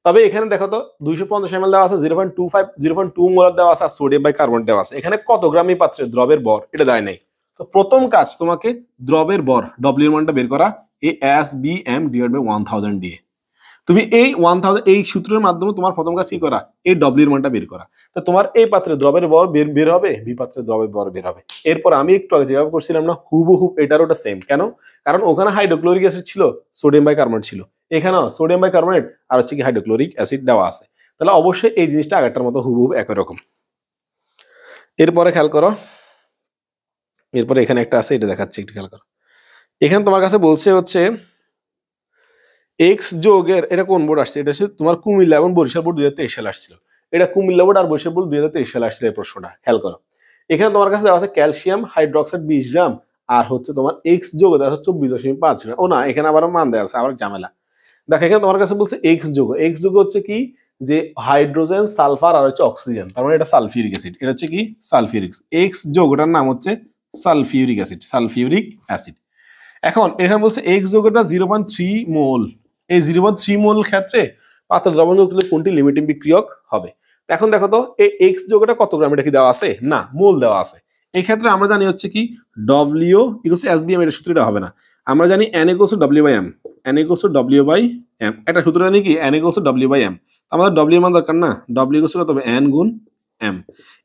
তবে এখানে দেখো তো 250 ml দেওয়া আছে, 0.2 মোলার দেওয়া আছে, আর সোডিয়াম বাইকার্বনেট দেওয়া আছে। এখানে কত গ্রাম এই পাত্রে দ্রবের ভর এটা দেয় নাই। তো প্রথম কাজ তোমাকে দ্রবের ভর ডব্লিউ এর মানটা বের করা, এই SBM ডিভাইড বাই 1000 দিয়ে। তুমি এই 1000 এই সূত্রের মাধ্যমে তোমার প্রথম কাজ কি করা, এই ডব্লিউ এর মানটা বের করা। তো তোমার এই পাত্রে দ্রবের ভর বের হবে, বি পাত্রে দ্রবের ভর বের হবে। এরপর আমি একটু আগে যেভাবে করছিলাম না, হুবহু এটার ওটা সেম। কেন, কারণ ওখানে হাইড্রোক্লোরিক অ্যাসিড ছিল, সোডিয়াম বাইকার্বনেট ছিল, এখানেও সোডিয়াম বাইকার্বনেট আর হচ্ছে কি হাইড্রোক্লোরিক অ্যাসিড দেওয়া আছে। তাহলে অবশ্যই এই জিনিসটা আগেরটার মতো হুবহু একই রকম। এরপরে খেয়াল করো, এরপরে এখানে একটা আছে, এটা দেখাচ্ছি, একটু খেয়াল করো। এখানে তোমার কাছে বলছে হচ্ছে এক্স যোগের, এটা কোন বোর্ড আসছে, এটা হচ্ছে তোমার কুমিল্লা এবং বরিশাল বোর্ড 2023 সালে আসছিল। এটা কুমিল্লা বোর্ড আর বরিশাল বোর্ড 2023 সালে আসছিল। এই প্রশ্নটা খেয়াল করো, এখানে তোমার কাছে দেওয়া আছে ক্যালসিয়াম হাইড্রোক্সাইড 20 গ্রাম, আর হচ্ছে তোমার এক্স যোগ দেওয়া আছে 24.5 গ্রাম। ও না, এখানে আবার মান দেওয়া আছে, আবার ঝামেলা। দেখো এখানে তোমার কাছে বলছে এক্স যোগ হচ্ছে কি, যে হাইড্রোজেন সালফার আর হচ্ছে অক্সিজেন, তার মানে এটা সালফিউরিক অ্যাসিড, এটা হচ্ছে কি সালফিউরিক। এক্স যোগ, ওটার নাম হচ্ছে সালফিউরিক অ্যাসিড, সালফিউরিক অ্যাসিড। এখন এখানে বলছে এক্স যোগটা 0.3 মোল। এই 0.3 মোল ক্ষেত্রে পাত্র দ্রবণ যোগ করলে কোনটি লিমিটিং বিক্রিয়ক হবে। এখন দেখো তো এই এক্স যোগটা কত গ্রাম, এটা কি দেওয়া আছে, না, মোল দেওয়া আছে। এই ক্ষেত্রে আমরা জানি হচ্ছে কি ডব্লিউ ইকুয়ালস এসবিএম, এর সূত্রটা হবে না। আমরা জানি N equals W by M, N equals W by M, একটা সূত্র জানি কি N equals W by M. আমাদের ডব্লিউ মান দরকার না, ডব্লিউ ইকুয়ালস কত হবে, এন গুণ এম।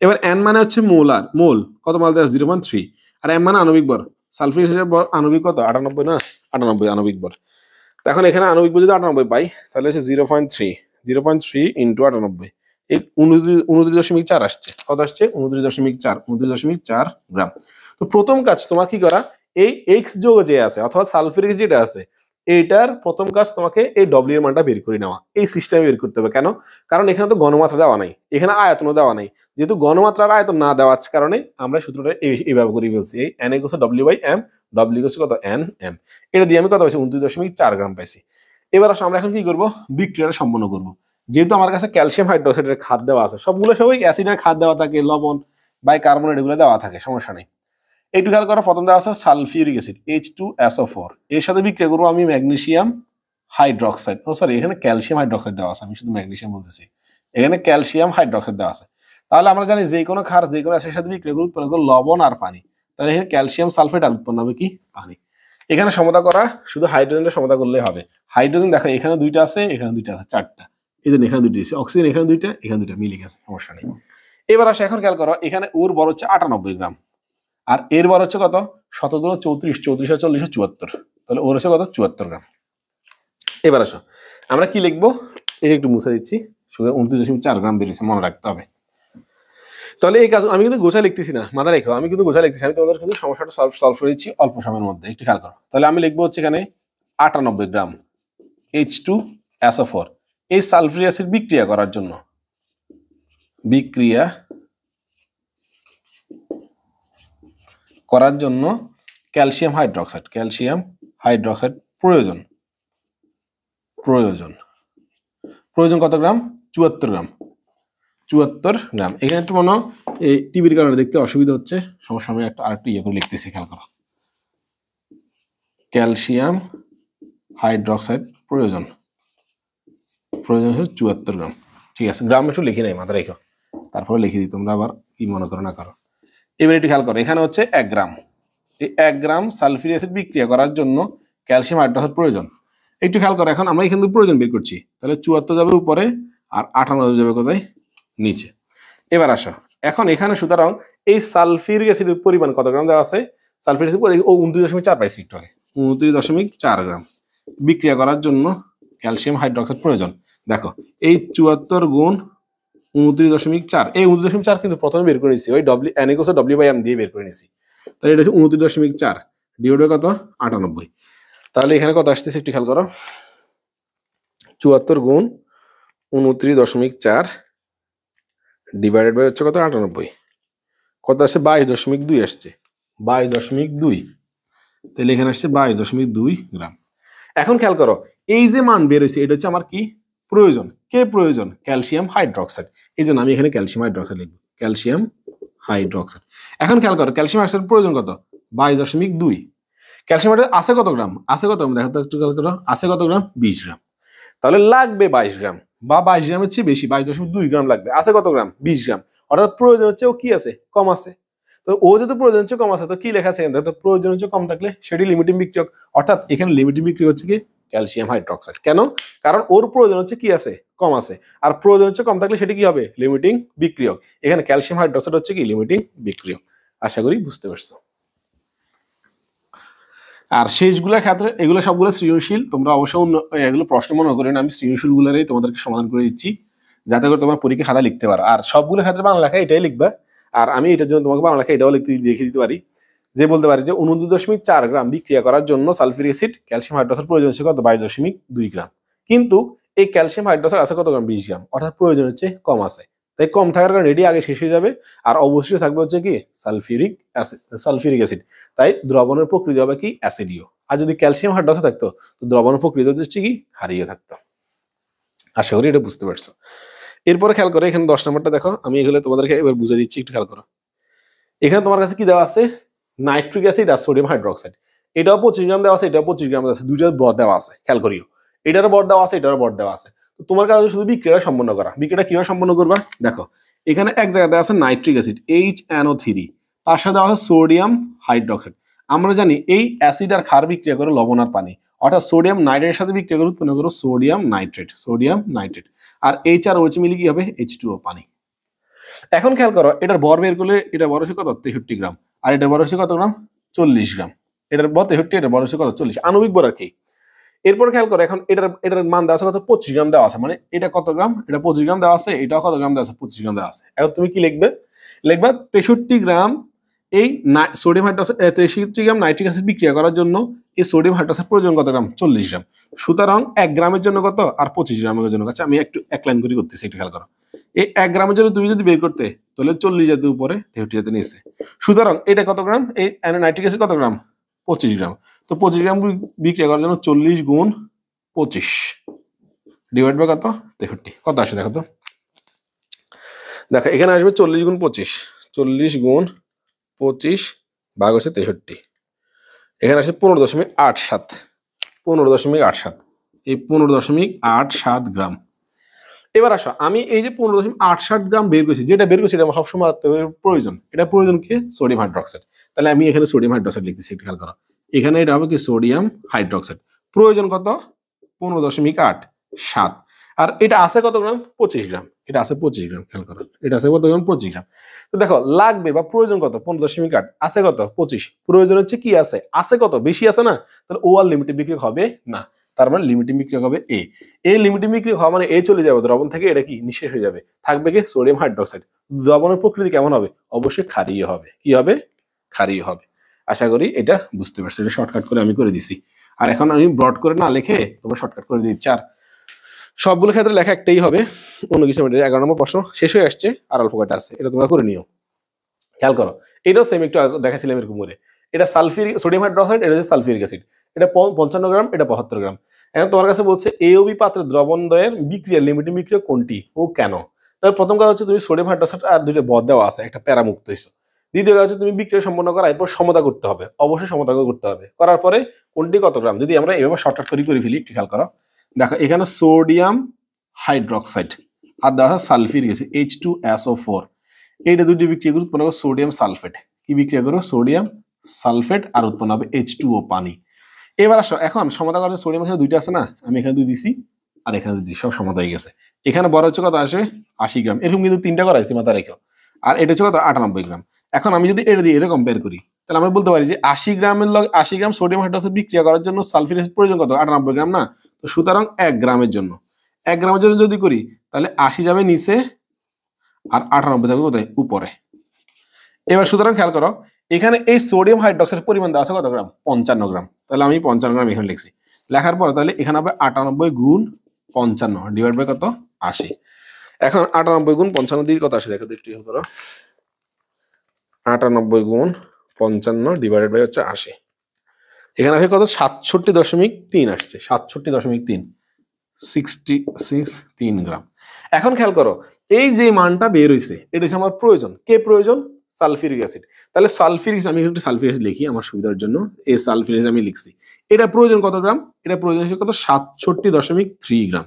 এবার এন মানে হচ্ছে মোল, আর মোল কত মাল দেওয়া 0.3, আর এম মানে আণবিক ভর। সালফিউরিক অ্যাসিডের আণবিক কত, 98 না, 98 আণবিক ভর। এখন এখানে আণবিক ভর যদি 98 পাই, তাহলে হচ্ছে 0.3 ইন্টু 98, এই 29.4 আসছে। কত আসছে, 29.4 গ্রাম। তো প্রথম কাজ তোমার কি করা, এই এক্স যোগ যে আছে অথবা সালফিউরিক যেটা আছে, এইটার প্রথম কাজ তোমাকে এই ডব্লিউ এর মানটা বের করে নেওয়া। এই সিস্টেমে বের করতে হবে। কেন, কারণ এখানে তো গণমাত্রা দেওয়া নাই, এখানে আয়তনও দেওয়া নাই। যেহেতু গণমাত্রার আয়তন না দেওয়ার কারণে আমরা সূত্রটা এইভাবে করে ফেলছি, এই N equals W by M, W equals কত, এন এম। এটা দিয়ে আমি কত পাইছি, 29.4 গ্রাম পাইছি। এবার আসলে আমরা এখন কি করব, বিক্রিয়াটা সম্পন্ন করব। যেহেতু আমার কাছে ক্যালসিয়াম হাইড্রোক্সাইডের খাদ দেওয়া আছে, সবগুলো সবই অ্যাসিডের খাদ দেওয়া থাকে, লবণ বাইকার্বনেট এগুলো দেওয়া থাকে, সমস্যা নেই। একটু খেয়াল করা, প্রথম দেওয়া আছে সালফিউরিক অ্যাসিড H2SO4, এর সাথে বিক্রিয়া করবো আমি ম্যাগনেসিয়াম হাইড্রোক্সাইড, ও সরি এখানে ক্যালসিয়াম হাইড্রোক্সাইড দেওয়া আছে, আমি শুধু ম্যাগনেসিয়াম বলতেছি, এখানে ক্যালসিয়াম হাইড্রোক্সাইড দেওয়া আছে। তাহলে আমরা জানি যে কোনো ক্ষার যে কোনো অ্যাসিডের সাথে বিক্রিয়া করে উৎপন্ন করবো লবণ আর পানি, তাহলে এখানে ক্যালসিয়াম সালফেট আর উৎপন্ন হবে কি, পানি। এখানে সমতা করা, শুধু হাইড্রোজেনটা সমতা করলেই হবে। হাইড্রোজেন দেখো এখানে দুইটা আছে, এখানে দুইটা আছে, চারটা, এই জন্য এখানে দুইটা আছে, অক্সিজেন এখানে দুইটা, এখানে দুইটা, মিলে গেছে, সমস্যা নেই। এবার আসে, এখন খেয়াল করো, এখানে ওর বড় হচ্ছে 98 গ্রাম, আর এর বার হচ্ছে কত, 17 34, 34 40 74, তাহলে ওর হচ্ছে কত, 74 গ্রাম। এবার আসো আমরা কি লিখবো, এটা একটু মুছে দিচ্ছি, শুধু 29.4 গ্রাম বেরিয়েছে, মনে রাখতে হবে। তাহলে এই কাজ আমি কিন্তু গোছা লিখতেছি না, মাথা রেখো, আমি কিন্তু গোছা লিখতেছি, আমি তোমাদের কিন্তু সমস্যাটা সলভ করে দিচ্ছি অল্প সময়ের মধ্যে, একটু খেয়াল করো। তাহলে আমি লিখবো হচ্ছে এখানে 98 গ্রাম H2SO4, এই সালফিউরিক অ্যাসিড বিক্রিয়া করার জন্য, ক্যালসিয়াম হাইড্রোক্সাইড প্রয়োজন কত গ্রাম, 74 গ্রাম, 74 গ্রাম। এখানে একটু মনে এই টিভির কারণে দেখতে অসুবিধা হচ্ছে, সমস্যা, আমি আরেকটু ইয়ে করে লিখতেছি, খেয়াল করো। ক্যালসিয়াম হাইড্রোক্সাইড প্রয়োজন হচ্ছে 74 গ্রাম, ঠিক আছে, গ্রাম একটু লিখে নেই, মাথা রেখো, তারপরে লিখে দিই, তোমরা আবার কি মনে করো না করো। এবার একটু খেয়াল করো, এখানে হচ্ছে 1 গ্রাম, এই 1 গ্রাম সালফিউরিক অ্যাসিড বিক্রিয়া করার জন্য ক্যালসিয়াম হাইড্রোক্সাইড প্রয়োজন। একটু খেয়াল করো, এখন আমরা এখান থেকে প্রয়োজন বের করছি, তাহলে 74 যাবে উপরে আর 98 যাবে কোথায়, নিচে। এবার আসো, এখন এখানে সুতরাং এই সালফিউরিক অ্যাসিডের পরিমাণ কত গ্রাম দেওয়া আছে, সালফিউরিক অ্যাসিড ও 29.4 পাইছি একটু আগে, 29.4 গ্রাম বিক্রিয়া করার জন্য ক্যালসিয়াম হাইড্রোক্সাইড প্রয়োজন। দেখো এই 74 গুণ 29.4, এই 29.4 কিন্তু প্রথমে বের করে নিছি, ওই W দিয়ে বের করে নিছি, তাহলে এটা হচ্ছে 29.4 ডিভাইড কত 98, তাহলে এখানে কত আসতেছে একটু খেয়াল করো, 74 গুণ 29.4 ডিভাইডেড বাই হচ্ছে কত 98, কত আসছে 22.2 আসছে, 22.2, তাহলে এখানে আসছে 22.2 গ্রাম। এখন খেয়াল করো, এই যে মান বের হয়েছে এটা হচ্ছে আমার কি প্রয়োজন, কে প্রয়োজন, ক্যালসিয়াম হাইড্রোক্সাইড, এই জন্য আমি এখানে ক্যালসিয়াম হাইড্রোক্সাইড লিখবো, ক্যালসিয়াম হাইড্রোক্সাইড। এখন খেয়াল করো ক্যালসিয়াম হাইড্রোক্সাইড প্রয়োজন কত 22.2, ক্যালসিয়াম হাইড্রোক্সাইড আছে কত গ্রাম, আছে কত দেখো তো একটু খেয়াল করো, আছে কত গ্রাম 20 গ্রাম, তাহলে লাগবে 22 গ্রাম বা 22 গ্রামের চেয়ে বেশি, 22.2 গ্রাম লাগবে, আছে কত গ্রাম 20 গ্রাম, অর্থাৎ প্রয়োজন হচ্ছে ও কি আছে কম আছে। তো ও যদি প্রয়োজন হচ্ছে কম আছে তো কি লেখা আছে, তো প্রয়োজন হচ্ছে কম থাকলে সেটি লিমিটিং বিক্রিয়ক, অর্থাৎ এখানে লিমিটিং বিক্রিয়ক হচ্ছে কি ক্যালসিয়াম হাইড্রোক্সাইড। কেন, কারণ ওর প্রয়োজন হচ্ছে কি আছে কম আছে, আর প্রয়োজন হচ্ছে কম থাকলে সেটি কি হবে লিমিটিং বিক্রিয়ক, এখানে ক্যালসিয়াম হাইড্রোক্সাইড হচ্ছে কি লিমিটিং বিক্রিয়ক। আশা করি বুঝতে পারছো। আর শেষগুলোর ক্ষেত্রে এগুলো সবগুলো সৃজনশীল, তোমরা অবশ্যই এগুলো প্রশ্ন মনে করেন, আমি সৃজনশীল গুলোরই তোমাদেরকে সমাধান করে দিচ্ছি যাতে করে তোমার পরীক্ষা খাতা লিখতে পারো, আর সবগুলো ক্ষেত্রে বাংলা লেখা এটাই লিখবা, আর আমি এটার জন্য তোমাকে বাংলা লেখা এটাও লিখে দিতে পারি, যে বলতে পারি যে 29.4 গ্রাম বিক্রিয়া করার জন্য সালফিউরিক অ্যাসিড ক্যালসিয়াম হাইড্রোক্সাইড প্রয়োজন হচ্ছে কত 22.2 গ্রাম, কিন্তু এই ক্যালসিয়াম হাইড্রোক্সাইড আছে কত গ্রাম 20 গ্রাম, অর্থাৎ প্রয়োজন হচ্ছে কম আছে, তাই কম থাকার কারণে এটি আগে শেষ হয়ে যাবে, আর অবশ্যই থাকবে হচ্ছে কি সালফিউরিক অ্যাসিড, তাই দ্রবণের প্রকৃতি হবে কি অ্যাসিডীয়, আর যদি ক্যালসিয়াম হাইড্রোক্সাইড থাকতো তো দ্রবণের প্রকৃতি হচ্ছে কি ক্ষারীয় থাকতো। আশা করি এটা বুঝতে পারছো। এরপরে খেয়াল করো এখানে 10 নম্বরটা দেখো, আমি এগুলো তোমাদেরকে এবার বুঝে দিচ্ছি, একটু খেয়াল করো। এখানে তোমার কাছে কি দেওয়া আছে, নাইট্রিক অ্যাসিড আর সোডিয়াম হাইড্রোক্সাইড, এটাও 25 গ্রাম দেওয়া আছে, এটাও 25 গ্রাম দেওয়া আছে, দুইটার বর দেওয়া আছে, খেয়াল করিও এটারও বর দেওয়া আছে, এটারও বর দেওয়া আছে। তো তোমার কাছে শুধু বিক্রিয়া সম্পন্ন করা, বিক্রিয়াটা কিভাবে সম্পন্ন করবা, দেখো এখানে এক জায়গায় দেওয়া আছে নাইট্রিক অ্যাসিড HNO3, তার সাথে দেওয়া আছে সোডিয়াম হাইড্রোক্সাইড। আমরা জানি এই অ্যাসিড আর ক্ষার বিক্রিয়া করে লবণ আর পানি, অর্থাৎ সোডিয়াম নাইট্রেটের সাথে বিক্রিয়া করে উৎপন্ন করো সোডিয়াম নাইট্রেট, আর H আর OH মিলে কি হবে H2O পানি। এখন খেয়াল করো এটার ভর বের করলে এটা বড় হচ্ছে কত 63 গ্রাম, আর এটার বড় হচ্ছে কত গ্রাম 40 গ্রাম, এটার বড় 63, এটার বড় হচ্ছে কত 40, আণবিক ভর আর কি। এরপর খেয়াল করো এখন এটার মান দেওয়া আছে কত 25 গ্রাম দেওয়া আছে, মানে এটা কত গ্রাম, এটা 25 গ্রাম দেওয়া আছে, এটাও কত গ্রাম দেওয়া আছে 25 গ্রাম দেওয়া আছে। এখন তুমি কি লিখবে, লিখবা 63 গ্রাম এই সোডিয়াম হাইড্রোক্সাইড, 63 গ্রাম নাইট্রিক অ্যাসিড বিক্রিয়া করার জন্য এই সোডিয়াম হাইড্রোক্সাইড প্রয়োজন কত গ্রাম 40 গ্রাম, সুতরাং 1 গ্রামের জন্য কত আর 25 গ্রামের জন্য, আচ্ছা আমি একটু এক লাইন করে করতেছি, একটু খেয়াল করো এই 1 গ্রামের জন্য তুমি যদি বের করতে তাহলে 40 যেতে উপরে 63 যেতে নিয়েছে, সুতরাং এটা কত গ্রাম, এই নাইট্রিক অ্যাসিড কত গ্রাম 25 গ্রাম, তো 25 গ্রাম বিক্রিয়া করার জন্য 40 গুণ 25 ডিভাইড বাই কত 63, কত আসে দেখো তো, দেখো এখানে আসবে 40 গুণ 25, 40 গুণ 25 ভাগ হচ্ছে 63, এখানে আসে 15.87, 15.87, এই 15.87 গ্রাম। এবার আসো আমি এই যে 15.87 গ্রাম বের করেছি, যেটা বের করেছি এটা সবসময় প্রয়োজন, এটা প্রয়োজন কি সোডিয়াম হাইড্রোক্সাইড, তাহলে আমি এখানে সোডিয়াম হাইড্রোক্সাইড লিখতেছি, একটু খেয়াল করো এখানে এটা হবে কি সোডিয়াম হাইড্রোক্সাইড, প্রয়োজন কত 15.87, আর এটা আছে কত গ্রাম 25 গ্রাম, এটা আছে 25 গ্রাম, খেয়াল করো এটা আছে কত গ্রাম 25 গ্রাম। তো দেখো লাগবে বা প্রয়োজন কত 15.8, আছে কত 25, প্রয়োজন হচ্ছে কি আছে কত বেশি আছে না, তাহলে ও আর লিমিটিং বিক্রিয়ক হবে না, তার মানে লিমিটিং বিক্রিয়ক হবে এই লিমিটিং বিক্রিয়ক হওয়া মানে চলে যাবে দ্রবণ থেকে, এটা কি নিঃশেষ হয়ে যাবে, থাকবে কি সোডিয়াম হাইড্রোক্সাইড। দ্রবণের প্রকৃতি কেমন হবে, অবশ্যই ক্ষারীয় হবে, কি হবে ক্ষারীয় হবে। আশা করি এটা বুঝতে পারছো, এটা শর্টকাট করে আমি করে দিছি, আর এখন আমি ব্রড করে না লিখে তোমরা শর্টকাট করে দিচ্ছি, আর সবগুলো ক্ষেত্রে লেখা একটাই হবে, অন্য কিছু 11 নম্বর প্রশ্ন শেষ হয়ে আসছে, আর অল্প কয়টা আছে, এটা তোমরা করে নিও। খেয়াল করো এটাও সেম, একটু দেখাছিলাম এরকম করে, এটা সালফিউরিক সোডিয়াম হাইড্রোক্সাইড, এটা হচ্ছে সালফিউরিক অ্যাসিড, এটা 55 গ্রাম, এটা 72 গ্রাম। এখন তোমার কাছে বলছে এ ও বি পাত্রের দ্রবণদ্বয়ের বিক্রিয়া লিমিটিং বিক্রিয়া কোনটি ও কেন, তাহলে প্রথম কথা হচ্ছে তুমি সোডিয়াম হাইড্রোক্সাইড আর দুইটা বদ দেওয়া আছে, একটা প্যারামুক্ত হয়েছে, দ্বিতীয় কথা হচ্ছে তুমি বিক্রিয়া সম্পন্ন করা এরপর সমতা করতে হবে, অবশ্যই সমতা করতে হবে, করার পরে কোনটি কত গ্রাম, যদি আমরা এভাবে শর্টকাট করে ফেলি একটু খেয়াল করো, দেখো এখানে সোডিয়াম হাইড্রোক্সাইড আর দেওয়া আছে সালফিউরিক অ্যাসিড H2SO4, এইটা দুটি বিক্রিয়া করে উৎপন্ন হবে সোডিয়াম সালফেট। কি বিক্রিয়া করবে? সোডিয়াম সালফেট, আর উৎপন্ন হবে H2O, পানি। এবার আসো, এখন সমাধা করার সোডিয়াম এখানে দুইটা আছে না, আমি এখানে 2 দিছি আর এখানে 2 দিছি, সব সমাধা হয়ে গেছে। এখানে বড় হচ্ছে কত আসবে? 80 গ্রাম। এরকম কিন্তু 3টা করাইছি, মাথা রেখো। আর এটা হচ্ছে কত? 98 গ্রাম। এখন আমি যদি এটা দিয়ে এটা কম্পেয়ার করি, তাহলে আমরা বলতে পারি যে 80 গ্রামের 80 গ্রাম সোডিয়াম হাইড্রোক্সাইড বিক্রিয়া করার জন্য সালফিউরিক অ্যাসিড প্রয়োজন কত? 98 গ্রাম না? তো সুতরাং 1 গ্রামের জন্য, 1 গ্রামের জন্য যদি করি, তাহলে 80 যাবে নিচে আর 98 যাবে কোথায়? উপরে। এবার সুতরাং খেয়াল করো, এখানে এই সোডিয়াম হাইড্রোক্সাইডের পরিমাণ দেওয়া আছে কত গ্রাম? 55 গ্রাম। তাহলে আমি 55 গ্রাম এখানে লিখছি। লেখার পর তাহলে এখানে হবে 98 গুণ 55 ডিভাইড বাই কত? 80। এখন 98 গুণ 55 দিয়ে কত আসে দেখো তো, একটু খেয়াল করো। 98 গুণ 55 ডিভাইডেড বাই হচ্ছে 80। এখানে আসে কত? 67.3 আসছে, 67.3, 66 গ্রাম। এখন খেয়াল করো, এই যে মানটা বের হইছে, এটা হচ্ছে আমার প্রয়োজন। কে প্রয়োজন? Sulphuric acid. তাহলে সালফিউরিক, আমি একটু সালফিউরিক অ্যাসিড লিখি আমার সুবিধার জন্য। এই সালফিউরিক অ্যাসিড আমি লিখছি। এটা প্রয়োজন কত গ্রাম? এটা প্রয়োজন হচ্ছে কত? 67.3 গ্রাম।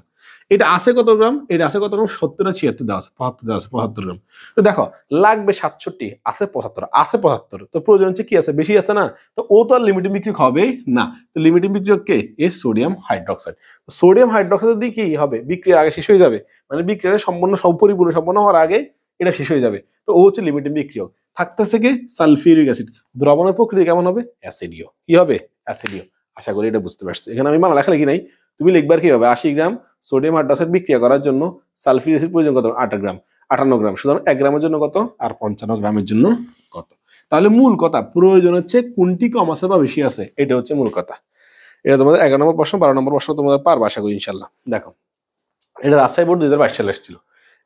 এটা আছে কত গ্রাম? এটা আছে কত গ্রাম? 70 আর 76 দেওয়া আছে, 75 দেওয়া আছে, 75 গ্রাম। তো দেখো, লাগবে 67, আছে 75, আছে 75, তো প্রয়োজন হচ্ছে কি আছে? বেশি আছে না? তো ও তো আর লিমিটিং বিক্রিয়ক হবে না। তো লিমিটিং বিক্রিয়ক কে? এই সোডিয়াম হাইড্রোক্সাইড। সোডিয়াম হাইড্রোক্সাইড দিয়ে কি হবে? বিক্রিয়া আগে শেষ হয়ে যাবে, মানে বিক্রিয়াটা সম্পূর্ণ পরিপূর্ণ সম্পন্ন হওয়ার আগে এটা শেষ হয়ে যাবে। তো ও হচ্ছে লিমিটিং বিক্রিয়ক। থাকতেছে কি? Sulphuric acid. দ্রবণের প্রকৃতি কেমন হবে? অ্যাসিডীয়। কি হবে? অ্যাসিডীয়। আশা করি এটা বুঝতে পারছো। এখানে আমি মান লেখা লিখি নাই, তুমি লিখবার কি হবে? 80 গ্রাম সোডিয়াম হাইড্রোক্সাইড বিক্রিয়া করার জন্য সালফিউরিক অ্যাসিড প্রয়োজন কত? 8 গ্রাম, 58 গ্রাম। সুতরাং 1 গ্রামের জন্য কত? আর 55 গ্রামের জন্য কত? তাহলে মূল কথা, প্রয়োজন হচ্ছে কোনটি কম আছে বা বেশি আছে, এটা হচ্ছে মূল কথা। এটা তোমাদের 11 নম্বর প্রশ্ন, 12 নম্বর প্রশ্ন তোমাদের পারবে আশা করি ইনশাল্লাহ। দেখো, এটা রাজশাহী বোর্ড 2022 সালে এসেছিল।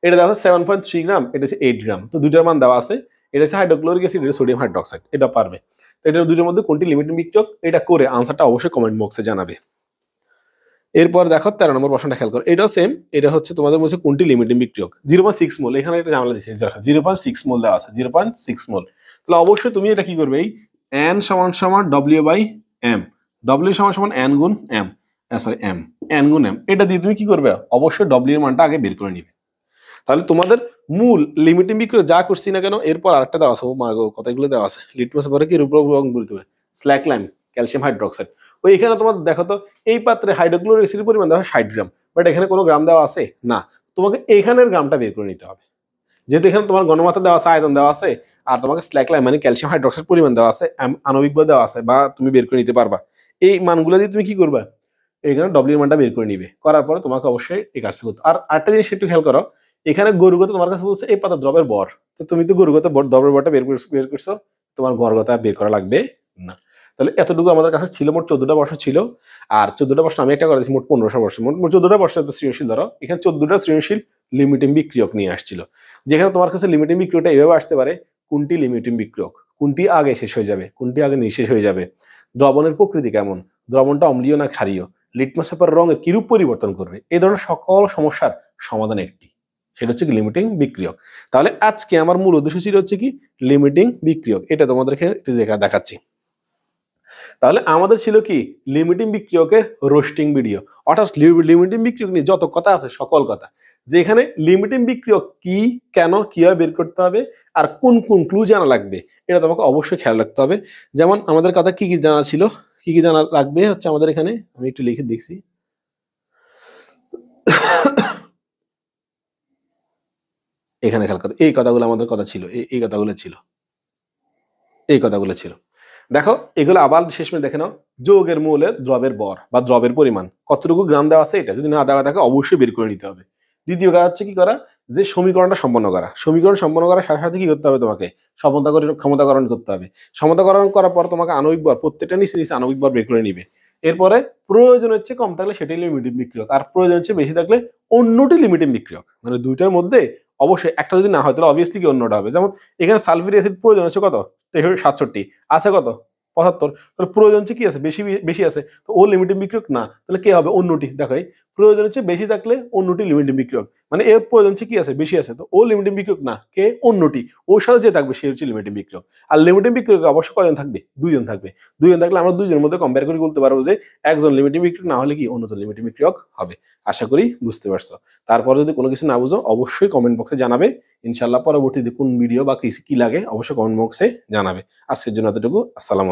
এটা দেওয়া আছে 7.3 গ্রাম, এটা হচ্ছে 8 গ্রাম। তো দুইটার মান দেওয়া আছে। এটা হচ্ছে হাইড্রোক্লোরিক অ্যাসিড, এটা সোডিয়াম হাইড্রোক্সাইড। এটা পারবে। তো এটা দুইটার মধ্যে কোনটি লিমিটিং বিক্রিয়ক, এটা করে আনসারটা অবশ্যই কমেন্ট বক্সে জানাবে। এরপর দেখো 13 নম্বর প্রশ্নটা খেয়াল করো। এটাও সেম। এটা হচ্ছে তোমাদের মধ্যে কোনটি লিমিটিং বিক্রিয়ক? 0.6 মোল। এখানে একটা ঝামেলা দিচ্ছে, 0.6 মোল দেওয়া আছে, 0.6 মোল। তাহলে অবশ্যই তুমি এটা কি করবে? এই n সমান সমান W বাই M, W সমান সমান n গুণ M, সরি M, n গুণ M, এটা দিয়ে তুমি কি করবে? অবশ্যই W এর মানটা আগে বের করে নিবে। তাহলে তোমাদের মূল লিমিটিং বিক্রিয়ক যা করছি না কেন, এরপর আরেকটা দেওয়া আছে, ও মা গো, কতগুলো দেওয়া আছে। লিটমাস পরে কি রূপ বলতে হবে? স্ল্যাকলাইন, ক্যালসিয়াম হাইড্রোক্সাইড। ওই এখানে তোমার দেখো তো, এই পাত্রে হাইড্রোক্লোরিক অ্যাসিডের পরিমাণ দেওয়া হয় 60 গ্রাম, বাট এখানে কোনো গ্রাম দেওয়া আছে না। তোমাকে এখানের গ্রামটা বের করে নিতে হবে, যেহেতু এখানে তোমার গণমাত্রা দেওয়া আছে, আয়তন দেওয়া আছে, আর তোমাকে স্ল্যাকলাইন মানে ক্যালসিয়াম হাইড্রোক্সাইড পরিমাণ দেওয়া আছে, আণবিক দেওয়া আছে, বা তুমি বের করে নিতে পারবা। এই মানগুলো দিয়ে তুমি কি করবা? এখানে ডব্লিউ এর মানটা বের করে নিবে। করার পরে তোমাকে অবশ্যই এই কাজটা করতে। আর আরেকটা জিনিস একটু খেয়াল করো, এখানে গরুগত তোমার কাছে বলছে এই পাতা দ্রবের ভর, তো তুমি তো গরুগত দ্রবের ভরটা বের করছো, তোমার গড়গতা বের করা লাগবে না। তাহলে এতটুকু আমাদের কাছে ছিল। মোট 14টা বর্ষ ছিল, আর 14টা বর্ষ আমি একটা করেছি, মোট 1500 বর্ষ। মোট 14টা বর্ষ সৃজনশীল ধরো, এখানে 14টা সৃজনশীল লিমিটিং বিক্রিয়ক নিয়ে আসছিল। যেখানে তোমার কাছে লিমিটিং বিক্রিয়কটা এভাবে আসতে পারে, কোনটি লিমিটিং বিক্রিয়ক, কোনটি আগে শেষ হয়ে যাবে, কোনটি আগে নিঃশেষ হয়ে যাবে, দ্রবণের প্রকৃতি কেমন, দ্রবণটা অম্লীয় না ক্ষারীয়, লিটমাস পেপার রঙের কিরূপ পরিবর্তন করবে, এই ধরনের সকল সমস্যার সমাধান একটি, সেটা হচ্ছে লিমিটিং বিক্রিয়ক। তাহলে আজকে আমার মূল উদ্দেশ্য ছিল হচ্ছে কি? লিমিটিং বিক্রিয়ক। এটা তোমাদেরকে দেখাচ্ছি। তাহলে আমাদের ছিল কি? লিমিটিং বিক্রিয়কের রোস্টিং ভিডিও, অর্থাৎ লিমিটিং বিক্রিয়ক নিয়ে যত কথা আছে সকল কথা, যেখানে লিমিটিং বিক্রিয়ক কি, কেন, কিভাবে বের করতে হবে, আর কোন কোন ক্লু জানা লাগবে, এটা তোমাকে অবশ্যই খেয়াল রাখতে হবে। যেমন আমাদের কথা কি কি জানা ছিল, কি কি জানা লাগবে হচ্ছে আমাদের এখানে, আমি একটু লিখে দেখছি। এখানে খেয়াল করো, এই কথাগুলো আমাদের কথা ছিল, এই কথাগুলো ছিল, এই কথাগুলো ছিল। দেখো এগুলো আবার শেষ মেয়ে দেখে নাও। যৌগের মূলে দ্রবের ভর বা দ্রবের পরিমাণ কতটুকু গ্রাম দেওয়া আছে, এটা যদি না দেওয়া থাকে অবশ্যই বের করে নিতে হবে। দ্বিতীয় কাজ হচ্ছে কি করা? যে সমীকরণটা সম্পন্ন করা। সমীকরণ সম্পন্ন করার সাথে সাথে কি করতে হবে? তোমাকে ক্ষমতাকরণ করতে হবে। ক্ষমতাকরণ করার পর তোমাকে আণবিক ভর, প্রত্যেকটা নিচে নিচে আণবিক ভর বের করে নিবে। এরপরে প্রয়োজন হচ্ছে কম থাকলে সেটাই লিমিটিং বিক্রিয়ক, আর প্রয়োজন হচ্ছে বেশি থাকলে অন্যটি লিমিটিং বিক্রিয়ক। মানে দুইটার মধ্যে অবশ্যই একটা যদি না হয় তাহলে অবভিয়াসলি কি অন্যটা হবে। যেমন এখানে সালফিউরিক অ্যাসিড প্রয়োজন হচ্ছে কত? 67, আছে কত? 75, তাহলে প্রয়োজন হচ্ছে কি আছে, বেশি বেশি আছে, তো ও লিমিটিং বিক্রিয়ক না, তাহলে কে হবে, অন্যটি। দেখো এই প্রয়োজন হচ্ছে বেশি থাকলে অন্যটি লিমিটিং বিক্রিয়ক, মানে এর প্রয়োজন হচ্ছে কি আছে, বেশি আছে, তো ও লিমিটিং বিক্রিয়ক না, কে, অন্যটি। ওর সাথে যে থাকবে সে হচ্ছে লিমিটিং বিক্রিয়ক। আর লিমিটিং বিক্রিয়ক অবশ্যই কয়জন থাকবে, দুইজন থাকবে। দুইজন থাকলে আমরা দুইজনের মধ্যে কম্পেয়ার করে বলতে পারবো যে একজন লিমিটিং বিক্রিয়ক না হলে কি অন্যজন লিমিটিং বিক্রিয়ক হবে। আশা করি বুঝতে পারছো। তারপর যদি কোনো কিছু না বুঝো অবশ্যই কমেন্ট বক্সে জানাবে। ইনশাল্লাহ পরবর্তীতে কোন ভিডিও বা কি লাগে অবশ্যই কমেন্ট বক্সে জানাবে। আজকের জন্য এতটুকু। আসসালাম।